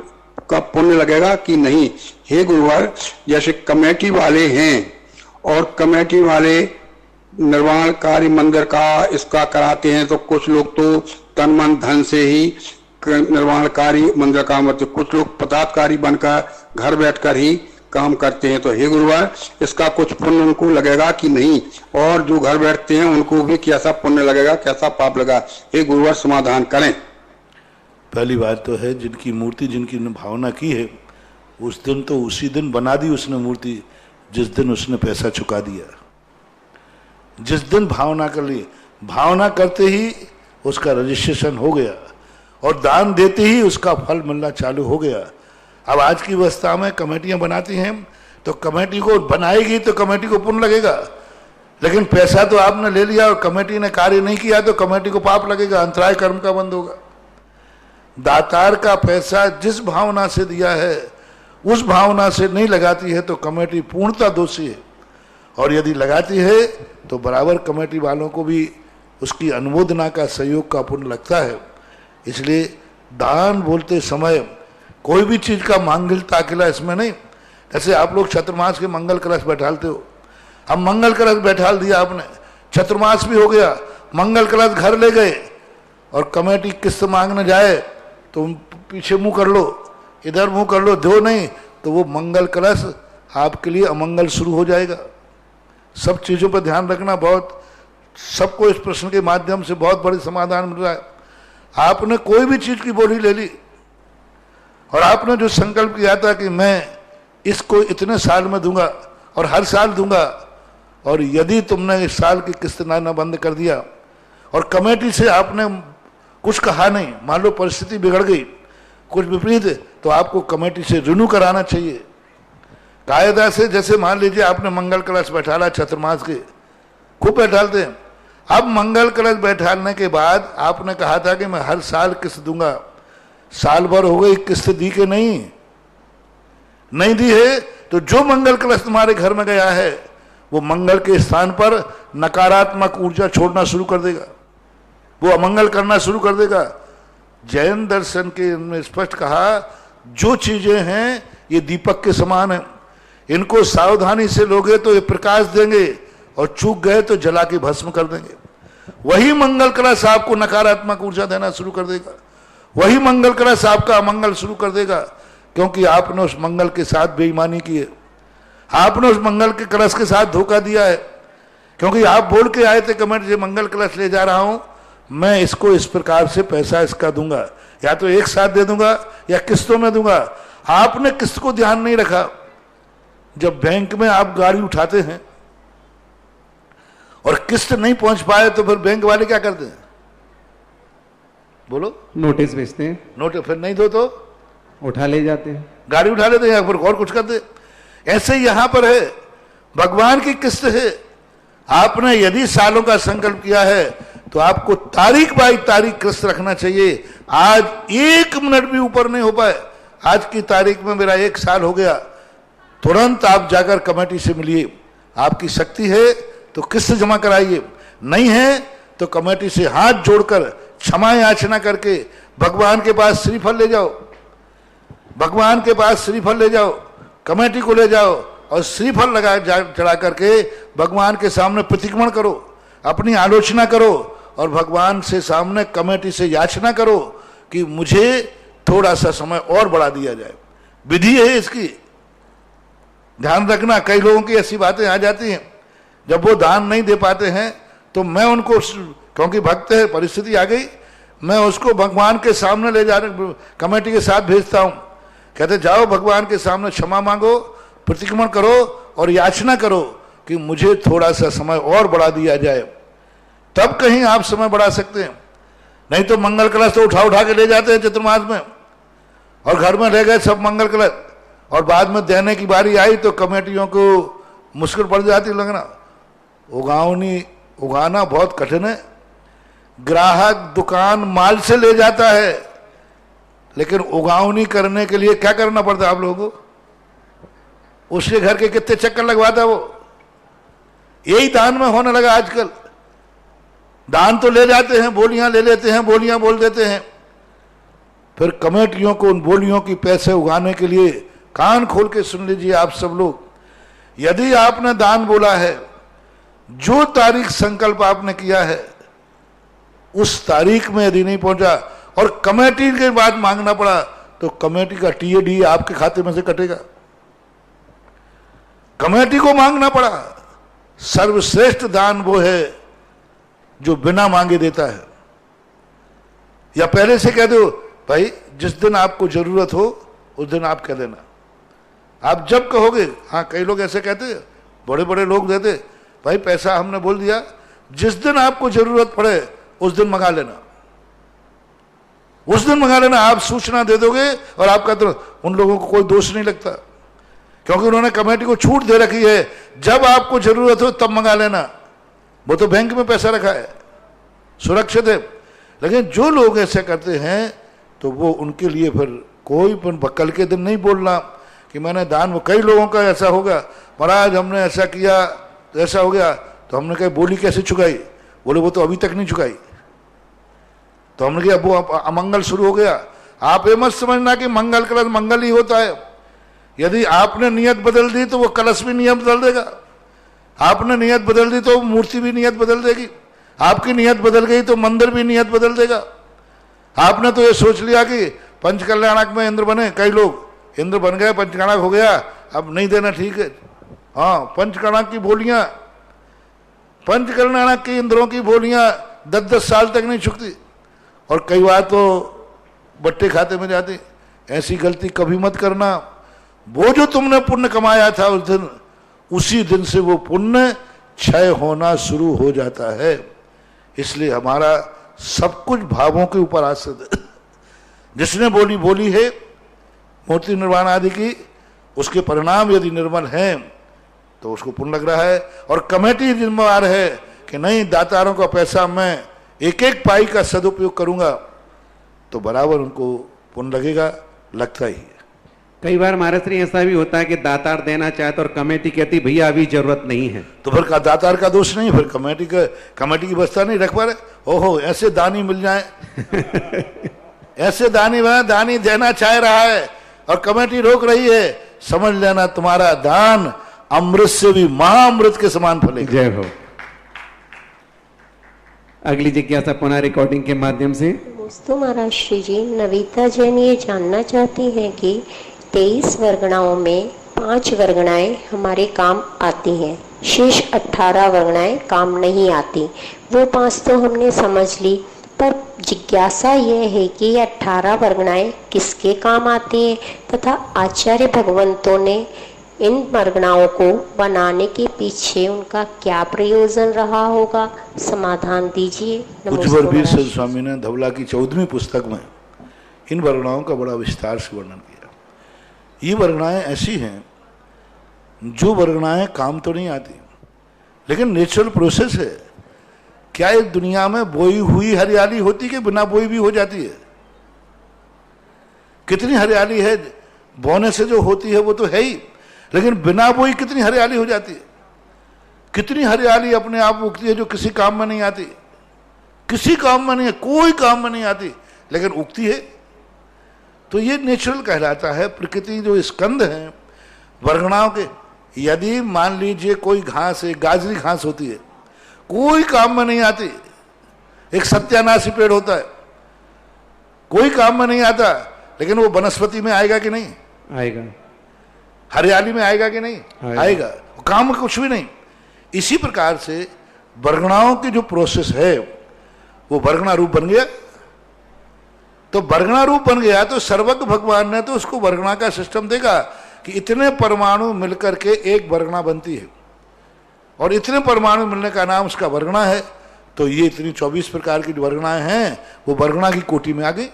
का पुण्य लगेगा कि नहीं? हे गुरुवर, जैसे कमेटी वाले हैं और कमेटी वाले निर्माण कार्य मंदिर का इसका कराते हैं तो कुछ लोग तो तन मन धन से ही निर्माण कार्य मंदिर का, मतलब कुछ लोग पदाधिकारी बनकर घर बैठकर ही काम करते हैं। तो हे गुरुवर, इसका कुछ पुण्य उनको लगेगा कि नहीं? और जो घर बैठते हैं उनको भी कैसा पुण्य लगेगा, कैसा पाप लगा? हे गुरुवर, समाधान करें। पहली बात तो है जिनकी मूर्ति जिनकी भावना की है उस दिन तो उसी दिन बना दी उसने मूर्ति जिस दिन उसने पैसा चुका दिया। जिस दिन भावना कर ली, भावना करते ही उसका रजिस्ट्रेशन हो गया और दान देते ही उसका फल मिलना चालू हो गया। अब आज की अवस्था में कमेटियां बनाती हैं तो कमेटी को बनाएगी तो कमेटी को पुण्य लगेगा, लेकिन पैसा तो आपने ले लिया और कमेटी ने कार्य नहीं किया तो कमेटी को पाप लगेगा, अंतराय कर्म का बंद होगा। दातार का पैसा जिस भावना से दिया है उस भावना से नहीं लगाती है तो कमेटी पूर्णतः दोषी है, और यदि लगाती है तो बराबर कमेटी वालों को भी उसकी अनुमोदना का सहयोग का पुण्य लगता है। इसलिए दान बोलते समय कोई भी चीज का मांगल ताकिला इसमें नहीं। जैसे आप लोग चतुर्मास के मंगल कलश बैठालते हो, अब मंगल कलश बैठाल दिया आपने, चतुर्मास भी हो गया, मंगल कलश घर ले गए और कमेटी किस्त मांगने जाए तो पीछे मुंह कर लो, इधर मुंह कर लो, दो नहीं तो वो मंगल कलश आपके लिए अमंगल शुरू हो जाएगा। सब चीज़ों पर ध्यान रखना। बहुत सबको इस प्रश्न के माध्यम से बहुत बड़ी समाधान मिल रहा है। आपने कोई भी चीज़ की बोली ले ली और आपने जो संकल्प किया था कि मैं इसको इतने साल में दूंगा और हर साल दूंगा, और यदि तुमने इस साल की किस्त ना बंद कर दिया और कमेटी से आपने कुछ कहा नहीं, मान लो परिस्थिति बिगड़ गई, कुछ विपरीत, तो आपको कमेटी से रिन्यू कराना चाहिए कायदा से। जैसे मान लीजिए आपने मंगल कलश बैठाला चतुर्मास के, खूब बैठालते हैं। अब मंगल कलश बैठालने के बाद आपने कहा था कि मैं हर साल किस्त दूंगा, साल भर हो गई, किस्त दी कि नहीं दी है, तो जो मंगल कलश तुम्हारे घर में गया है वो मंगल के स्थान पर नकारात्मक ऊर्जा छोड़ना शुरू कर देगा, वो अमंगल करना शुरू कर देगा। जैन दर्शन के में स्पष्ट कहा, जो चीजें हैं ये दीपक के समान है, इनको सावधानी से लोगे तो ये प्रकाश देंगे और चूक गए तो जला के भस्म कर देंगे। वही मंगल कलश आपको नकारात्मक ऊर्जा देना शुरू कर देगा, वही मंगल कलश आपका अमंगल शुरू कर देगा, क्योंकि आपने उस मंगल के साथ बेईमानी की है, आपने उस मंगल के कलश के साथ धोखा दिया है। क्योंकि आप बोल के आए थे कमेटी से मंगल कलश ले जा रहा हूं, मैं इसको इस प्रकार से पैसा इसका दूंगा, या तो एक साथ दे दूंगा या किस्तों में दूंगा। आपने किस्त को ध्यान नहीं रखा। जब बैंक में आप गाड़ी उठाते हैं और किस्त नहीं पहुंच पाए तो फिर बैंक वाले क्या करते हैं, बोलो? नोटिस भेजते हैं, नोट फिर नहीं दो तो उठा ले जाते हैं, गाड़ी उठा लेते हैं या फिर और कुछ करते। ऐसे यहां पर है, भगवान की किस्त है। आपने यदि सालों का संकल्प किया है तो आपको तारीख बाई तारीख किस्त रखना चाहिए। आज 1 मिनट भी ऊपर नहीं हो पाए, आज की तारीख में मेरा 1 साल हो गया, तुरंत आप जाकर कमेटी से मिलिए। आपकी शक्ति है तो किस्त जमा कराइए, नहीं है तो कमेटी से हाथ जोड़कर क्षमा याचना करके भगवान के पास श्रीफल ले जाओ, भगवान के पास श्रीफल ले जाओ, कमेटी को ले जाओ और श्रीफल लगा चढ़ा करके भगवान के सामने प्रतिक्रमण करो, अपनी आलोचना करो और भगवान से सामने कमेटी से याचना करो कि मुझे थोड़ा सा समय और बढ़ा दिया जाए। विधि है इसकी, ध्यान रखना। कई लोगों की ऐसी बातें आ जाती हैं, जब वो दान नहीं दे पाते हैं तो मैं उनको, क्योंकि भक्त है, परिस्थिति आ गई, मैं उसको भगवान के सामने ले जाने कमेटी के साथ भेजता हूं। कहते जाओ भगवान के सामने क्षमा मांगो, प्रतिक्रमण करो और याचना करो कि मुझे थोड़ा सा समय और बढ़ा दिया जाए, तब कहीं आप समय बढ़ा सकते हैं। नहीं तो मंगल कलश तो उठा उठा के ले जाते हैं चतुर्मास में और घर में रह गए सब मंगल कलश, और बाद में देने की बारी आई तो कमेटियों को मुश्किल पड़ जाती लगना। उगाना बहुत कठिन है। ग्राहक दुकान माल से ले जाता है, लेकिन उगावनी करने के लिए क्या करना पड़ता है आप लोगों को? उसके घर के कितने चक्कर लगवाता वो। यही दान में होने लगा आजकल। दान तो ले जाते हैं, बोलियां ले लेते हैं, बोलियां बोल देते हैं, फिर कमेटियों को उन बोलियों की पैसे उगाने के लिए कान खोल के सुन लीजिए आप सब लोग। यदि आपने दान बोला है, जो तारीख संकल्प आपने किया है उस तारीख में यदि नहीं पहुंचा और कमेटी के बाद मांगना पड़ा तो कमेटी का टीएडी आपके खाते में से कटेगा। कमेटी को मांगना पड़ा। सर्वश्रेष्ठ दान वो है जो बिना मांगे देता है। या पहले से कह दो भाई जिस दिन आपको जरूरत हो उस दिन आप कह देना। आप जब कहोगे, हाँ कई लोग ऐसे कहते हैं, बड़े बड़े लोग देते, भाई पैसा हमने बोल दिया, जिस दिन आपको जरूरत पड़े उस दिन मंगा लेना, उस दिन मंगा लेना। आप सूचना दे दोगे और आपका तो उन लोगों को कोई दोष नहीं लगता, क्योंकि उन्होंने कमेटी को छूट दे रखी है, जब आपको जरूरत हो तब मंगा लेना। वो तो बैंक में पैसा रखा है, सुरक्षित है। लेकिन जो लोग ऐसे करते हैं तो वो उनके लिए फिर कोई कल के दिन नहीं बोलना कि मैंने दान। कई लोगों का ऐसा होगा, महाराज हमने ऐसा किया ऐसा हो गया, तो हमने कहा बोली कैसे चुकाई? बोले वो तो अभी तक नहीं चुकाई। तो हमने कहा वो अमंगल शुरू हो गया। आप ये मत समझना कि मंगल कलश मंगल ही होता है। यदि आपने नियत बदल दी तो वो कलश भी नियत बदल देगा, आपने नियत बदल दी तो मूर्ति भी नियत बदल देगी, आपकी नियत बदल गई तो मंदिर भी नियत बदल देगा। आपने तो ये सोच लिया कि पंचकल्याणक में इंद्र बने, कई लोग इंद्र बन गए, पंचकल्याणक हो गया, अब नहीं देना ठीक है। हाँ, पंचकल्याणक की बोलियां, पंचकल्याणक की इंद्रों की बोलियां 10-10 साल तक नहीं चुकती और कई बार तो बट्टे खाते में जाती। ऐसी गलती कभी मत करना। वो जो तुमने पुण्य कमाया था उस दिन, उसी दिन से वो पुण्य क्षय होना शुरू हो जाता है। इसलिए हमारा सब कुछ भावों के ऊपर आश्रित है। जिसने बोली है मूर्ति निर्माण आदि की, उसके परिणाम यदि निर्मल हैं तो उसको पुण्य लग रहा है। और कमेटी जिम्मेवार है कि नहीं, दातारों का पैसा मैं एक एक पाई का सदुपयोग करूंगा, तो बराबर उनको पुण्य लगेगा, लगता ही है। कई बार महाराज श्री ऐसा भी होता है कि दातार देना चाहते और कमेटी कहती भैया अभी जरूरत नहीं है, तो फिर का दातार का दोष नहीं, फिर कमेटी की व्यवस्था नहीं रख पा रहे। ओहो, ऐसे दानी मिल जाए ऐसे दानी देना चाह रहा है और कमेटी रोक रही है, समझ लेना तुम्हारा दान अमृत से भी महाअमृत के समान फलेगा। जय हो। अगली जिज्ञासा पुनः रिकॉर्डिंग के माध्यम से। दोस्तों महाराज श्री जी, नविता जैन ये जानना चाहती हैं कि 23 वर्गणाओं में 5 वर्गणाएं हमारे काम आती हैं, शेष 18 वर्गणाएं काम नहीं आती। वो 5 तो हमने समझ ली, पर जिज्ञासा यह है कि ये 18 वर्गणाएं किसके काम आती हैं तथा आचार्य भगवंतों ने इन वर्गणाओं को बनाने के पीछे उनका क्या प्रयोजन रहा होगा, समाधान दीजिए। उज्ज्वल वीर स्वामी ने धवला की 14वीं पुस्तक में इन वर्गणाओं का बड़ा विस्तार से वर्णन किया। ये वर्गणाएं ऐसी हैं जो वर्गणाएं काम तो नहीं आती, लेकिन नेचुरल प्रोसेस है। क्या इस दुनिया में बोई हुई हरियाली होती कि बिना बोई भी हो जाती है? कितनी हरियाली है, बोने से जो होती है वो तो है ही, लेकिन बिना बोई कितनी हरियाली हो जाती है। कितनी हरियाली अपने आप उगती है जो किसी काम में नहीं आती, किसी काम में नहीं है, कोई काम में नहीं आती, लेकिन उगती है। तो ये नेचुरल कहलाता है। प्रकृति जो स्कंद हैं वर्गणाओं के, यदि मान लीजिए कोई घास, एक गाजरी घास होती है, कोई काम में नहीं आती, एक सत्यानाशी पेड़ होता है, कोई काम में नहीं आता, लेकिन वो वनस्पति में आएगा कि नहीं आएगा, हरियाली में आएगा कि नहीं आएगा, काम में कुछ भी नहीं। इसी प्रकार से वर्गणाओं की जो प्रोसेस है वो वर्गणा रूप बन गया। तो वर्गणा रूप बन गया तो सर्वज्ञ भगवान ने तो उसको वर्गणा का सिस्टम देगा कि इतने परमाणु मिलकर के एक वर्गणा बनती है, और इतने परमाणु मिलने का नाम उसका वर्गणा है। तो ये इतनी 24 प्रकार की जो वर्गणाएं हैं वो वर्गणा की कोटि में आ गई।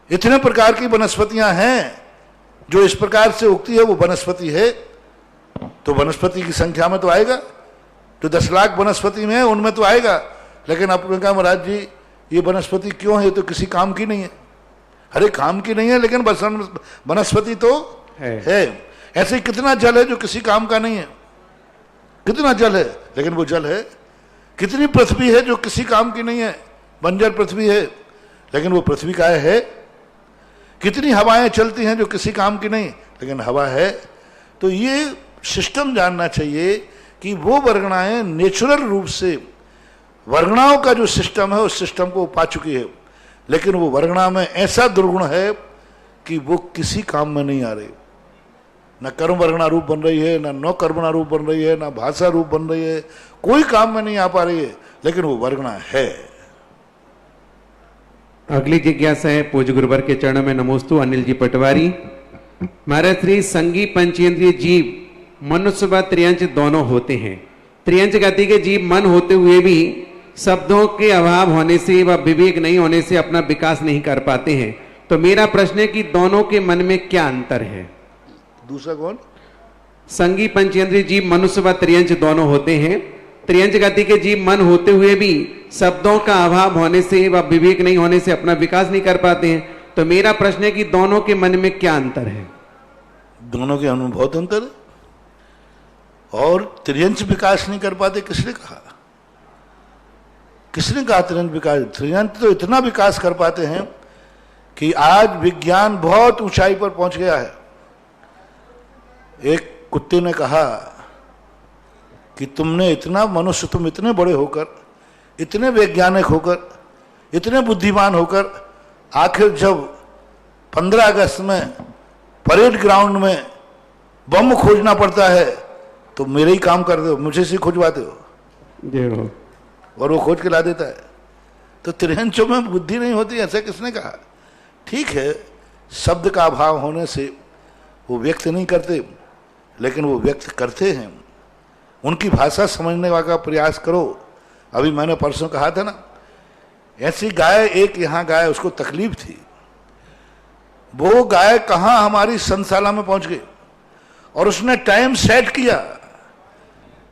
इतने प्रकार की वनस्पतियां हैं जो इस प्रकार से उगती है, वो वनस्पति है। तो वनस्पति की संख्या में तो आएगा, जो 10 लाख वनस्पति में है उनमें तो आएगा। लेकिन आपने कहा महाराज जी ये वनस्पति क्यों है, तो किसी काम की नहीं है। अरे काम की नहीं है, लेकिन वनस्पति तो है। ऐसे कितना जल है जो किसी काम का नहीं है, कितना जल है लेकिन वो जल है। कितनी पृथ्वी है जो किसी काम की नहीं है, बंजर पृथ्वी है लेकिन वो पृथ्वी का है। कितनी हवाएं चलती हैं जो किसी काम की नहीं, लेकिन हवा है। तो ये सिस्टम जानना चाहिए कि वो वर्गणाएं नेचुरल रूप से, वर्गणाओं का जो सिस्टम है उस सिस्टम को पा चुकी है, लेकिन वो वर्गणा में ऐसा दुर्गुण है कि वो किसी काम में नहीं आ रही। न कर्म वर्गणा रूप बन रही है, न कर्मणा रूप बन रही है, न भाषा रूप बन रही है, कोई काम में नहीं आ पा रही है, लेकिन वो वर्गणा है। अगली जिज्ञासा है पूज्य गुरुवर के चरणों में नमोस्तु, अनिल जी पटवारी। महाराज श्री संगी पंचेंद्रिय जीव मनुष्य व त्रियंच दोनों होते हैं। त्रियंच गति के जीव मन होते हुए भी शब्दों के अभाव होने से व विवेक नहीं होने से अपना विकास नहीं कर पाते हैं। तो मेरा प्रश्न है कि दोनों के मन में क्या अंतर है? दूसरा कौन? संगी पंचेंद्रिय जीव मनुष्य व त्रियंच दोनों होते हैं। त्रियंच गति के जीव मन होते हुए भी शब्दों का अभाव होने से व विवेक नहीं होने से अपना विकास नहीं कर पाते हैं। तो मेरा प्रश्न है कि दोनों के मन में क्या अंतर है? दोनों के अनुभव बहुत अंतर है। और त्रियंच विकास नहीं कर पाते, किसने कहा? किसने कहा त्रियंच विकास? त्रियंच तो इतना विकास कर पाते हैं कि आज विज्ञान बहुत ऊंचाई पर पहुंच गया है। एक कुत्ते ने कहा कि तुमने इतना मनुष्य, तुम इतने बड़े होकर, इतने वैज्ञानिक होकर, इतने बुद्धिमान होकर, आखिर जब 15 अगस्त में परेड ग्राउंड में बम खोजना पड़ता है तो मेरे ही काम कर दो, मुझे से खोजवाते हो, और वो खोज के ला देता है। तो त्रियंचों में बुद्धि नहीं होती, ऐसा किसने कहा? ठीक है, शब्द का अभाव होने से वो व्यक्त नहीं करते, लेकिन वो व्यक्त करते हैं। उनकी भाषा समझने का प्रयास करो। अभी मैंने परसों कहा था ना, ऐसी गाय, एक यहाँ गाय, उसको तकलीफ थी। वो गाय कहाँ हमारी संशाला में पहुंच गई और उसने टाइम सेट किया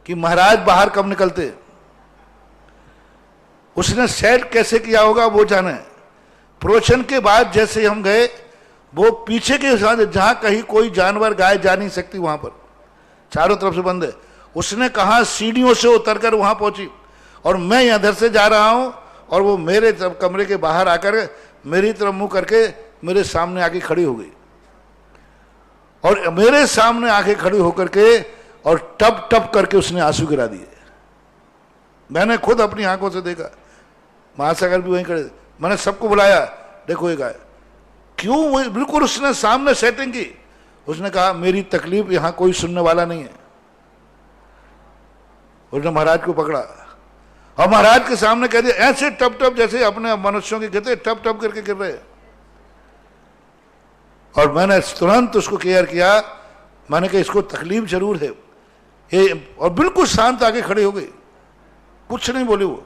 कि महाराज बाहर कब निकलते। उसने सेट कैसे किया होगा वो जाने। प्रवचन के बाद जैसे हम गए, वो पीछे के साथ जहां कहीं कोई जानवर गाय जा नहीं सकती, वहां पर चारों तरफ से बंद है। उसने कहा सीढ़ियों से उतरकर वहां पहुंची और मैं इधर से जा रहा हूं और वो मेरे तरफ कमरे के बाहर आकर मेरी तरफ मुंह करके मेरे सामने आके खड़ी हो गई और मेरे सामने आके खड़ी होकर के और टप टप करके उसने आंसू गिरा दिए। मैंने खुद अपनी आंखों से देखा। महासागर भी वहीं खड़े। मैंने सबको बुलाया, देखो ये गाय क्यों। बिल्कुल उसने सामने सेटिंग की। उसने कहा मेरी तकलीफ यहां कोई सुनने वाला नहीं है। उसने महाराज को पकड़ा और महाराज के सामने कह दिया, ऐसे टप टप जैसे अपने मनुष्यों के गिरते टप टप करके गिर रहे। और मैंने तुरंत उसको केयर किया। मैंने कहा इसको तकलीफ जरूर है ये, और बिल्कुल शांत आके खड़ी हो गई, कुछ नहीं बोली वो।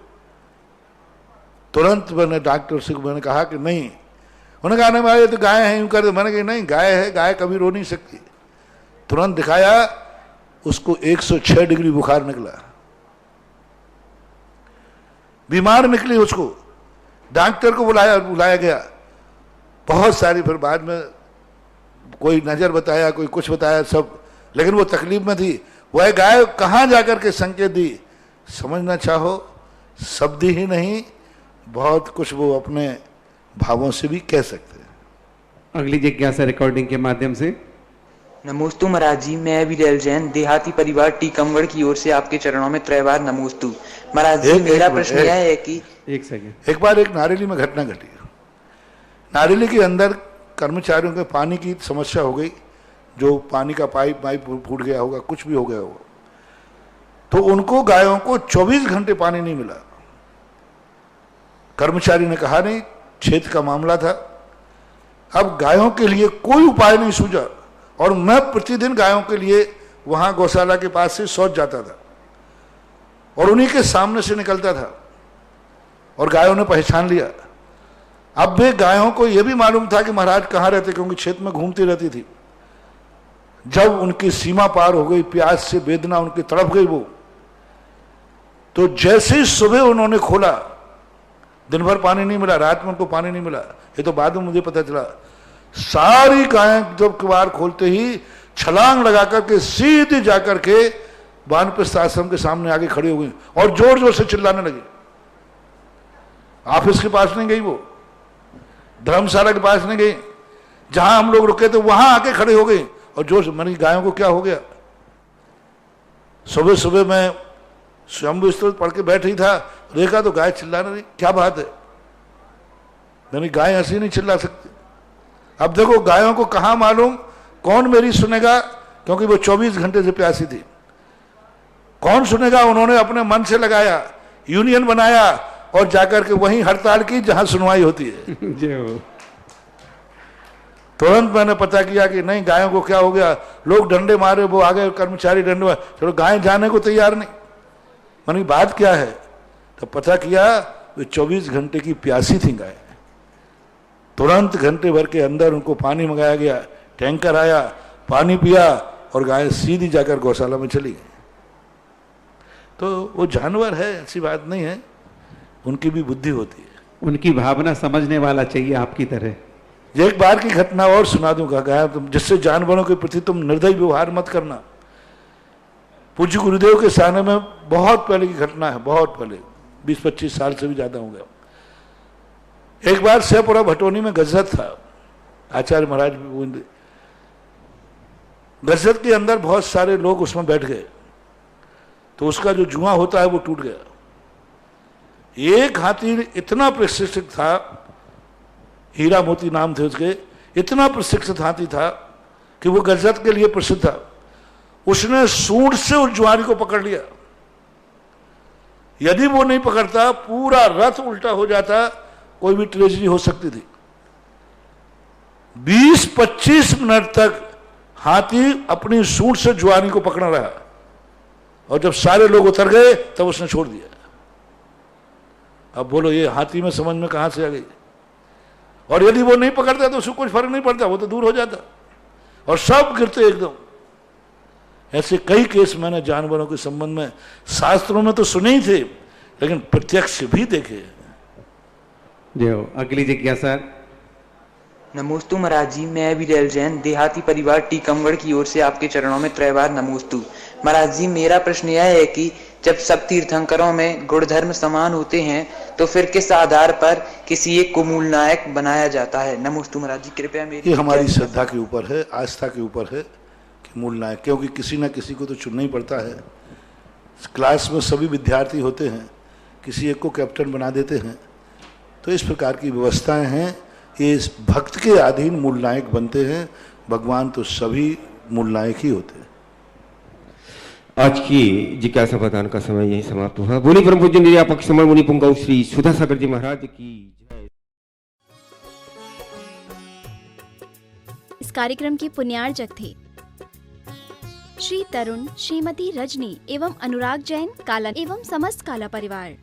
तुरंत मैंने डॉक्टर से मैंने कहा कि नहीं, उन्होंने कहा नहीं भाई ये तो गाय है, यूं कर दे। मैंने कहा नहीं, गाय है, गाय कभी रो नहीं सकती। तुरंत दिखाया, उसको 106 डिग्री बुखार निकला, बीमार निकली। उसको डॉक्टर को बुलाया गया। बहुत सारी, फिर बाद में कोई नजर बताया, कोई कुछ बताया, सब, लेकिन वो तकलीफ में थी। वह गाय कहां जाकर के संकेत दी, समझना चाहो शब्द ही नहीं, बहुत कुछ वो अपने भावों से भी कह सकते हैं। अगली जिज्ञासा रिकॉर्डिंग के माध्यम से। नमोस्तु महाराज जी, मैं विरल जैन देहाती परिवार टीकमगढ़ की ओर से आपके चरणों में त्रैवार नमोस्तु। महाराज जी मेरा प्रश्न यह है कि एक सेकंड, एक बार एक नारेली में घटना घटी। नारेली के अंदर कर्मचारियों के पानी की समस्या हो गई, जो पानी का पाइप फूट गया होगा, कुछ भी हो गया होगा, तो उनको गायों को 24 घंटे पानी नहीं मिला। कर्मचारी ने कहा नहीं, क्षेत्र का मामला था। अब गायों के लिए कोई उपाय नहीं सूझा और मैं प्रतिदिन गायों के लिए वहां गौशाला के पास से शौच जाता था और उन्हीं के सामने से निकलता था और गायों ने पहचान लिया। अब भी गायों को यह भी मालूम था कि महाराज कहाँ रहते, क्योंकि क्षेत्र में घूमती रहती थी। जब उनकी सीमा पार हो गई, प्यास से वेदना उनकी तड़प गई वो, तो जैसे ही सुबह उन्होंने खोला, दिन भर पानी नहीं मिला, रात में उनको पानी नहीं मिला। ये तो बाद में मुझे पता चला। सारी गायें जब किवाड़ खोलते ही छलांग लगा करके सीधे जाकर के वानप्रस्थ आश्रम के सामने आके खड़ी हो गई और जोर जोर से चिल्लाने लगी। ऑफिस के पास नहीं गई, वो धर्मशाला के पास नहीं गई, जहां हम लोग रुके थे वहां आके खड़े हो गई और जोर से। मैंने गायों को क्या हो गया। सुबह सुबह मैं स्वयं स्तोत्र पढ़ के बैठ ही था, देखा तो गाय चिल्ला रही। क्या बात है, मैंने गाय ऐसी नहीं चिल्ला सकती। अब देखो गायों को कहां मालूम कौन मेरी सुनेगा, क्योंकि वो 24 घंटे से प्यासी थी। कौन सुनेगा, उन्होंने अपने मन से लगाया, यूनियन बनाया और जाकर के वहीं हड़ताल की जहां सुनवाई होती है। तुरंत मैंने पता किया कि नहीं, गायों को क्या हो गया। लोग डंडे मारे, वो आ गए कर्मचारी डंडे मारे, चलो गाय जाने को तैयार नहीं। मैंने बात क्या है, तो पता किया वे 24 घंटे की प्यासी थी गाय। तुरंत घंटे भर के अंदर उनको पानी मंगाया गया, टैंकर आया, पानी पिया और गाय सीधी जाकर गौशाला में चली गई। तो वो जानवर है, ऐसी बात नहीं है, उनकी भी बुद्धि होती है। उनकी भावना समझने वाला चाहिए आपकी तरह। एक बार की घटना और सुना दूंगा, गाय तुम जिससे जानवरों के प्रति तुम निर्दयी व्यवहार मत करना। पूज्य गुरुदेव के सामने में बहुत पहले की घटना है, बहुत पहले 20-25 साल से भी ज्यादा हो गया। एक बार सेपुरा भटोनी में गजत था, आचार्य महाराज भी, गजत के अंदर बहुत सारे लोग उसमें बैठ गए, तो उसका जो जुआ होता है वो टूट गया। एक हाथी इतना प्रशिक्षित था, हीरा मोती नाम थे उसके, इतना प्रशिक्षित हाथी था कि वो गजत के लिए प्रसिद्ध था। उसने सूंड से उस जुआरी को पकड़ लिया। यदि वो नहीं पकड़ता, पूरा रथ उल्टा हो जाता, कोई भी ट्रेजेडी हो सकती थी। 20-25 मिनट तक हाथी अपनी सूंड से जुआनी को पकड़ा रहा, और जब सारे लोग उतर गए तब उसने छोड़ दिया। अब बोलो ये हाथी में समझ में कहां से आ गई? और यदि वो नहीं पकड़ता तो उसको कुछ फर्क नहीं पड़ता, वो तो दूर हो जाता और सब गिरते एकदम। ऐसे कई केस मैंने जानवरों के संबंध में शास्त्रों में तो सुने ही थे, लेकिन प्रत्यक्ष भी देखे। जय हो। अगली जिज्ञासा। नमोस्तु महाराज जी, मैं विरल जैन देहाती परिवार टीकमगढ़ की ओर से आपके चरणों में त्रैवार नमोस्तु। महाराज जी, मेरा प्रश्न यह है कि जब सब तीर्थंकरों में गुण धर्म समान होते हैं तो फिर किस आधार पर किसी एक को मूल नायक बनाया जाता है? नमोस्तु महाराज जी, कृपया मेरी। ये हमारी श्रद्धा के ऊपर है, आस्था के ऊपर है कि मूल नायक, क्योंकि किसी ना किसी को तो चुनना ही पड़ता है। क्लास में सभी विद्यार्थी होते हैं, किसी एक को कैप्टन बना देते हैं, तो इस प्रकार की व्यवस्थाएं हैं। ये इस भक्त के अधीन मूल नायक बनते हैं। भगवान तो सभी मूल नायक ही होते हैं। आज की जिज्ञासा प्रदान का समय यही समाप्त हुआ। बोली परम पूज्य निर्यापक समय मुनि पुंगव श्री सुधा सागर जी महाराज की जय। इस कार्यक्रम के पुण्यार्जक थे श्री तरुण, श्रीमती रजनी एवं अनुराग जैन काला एवं समस्त काला परिवार।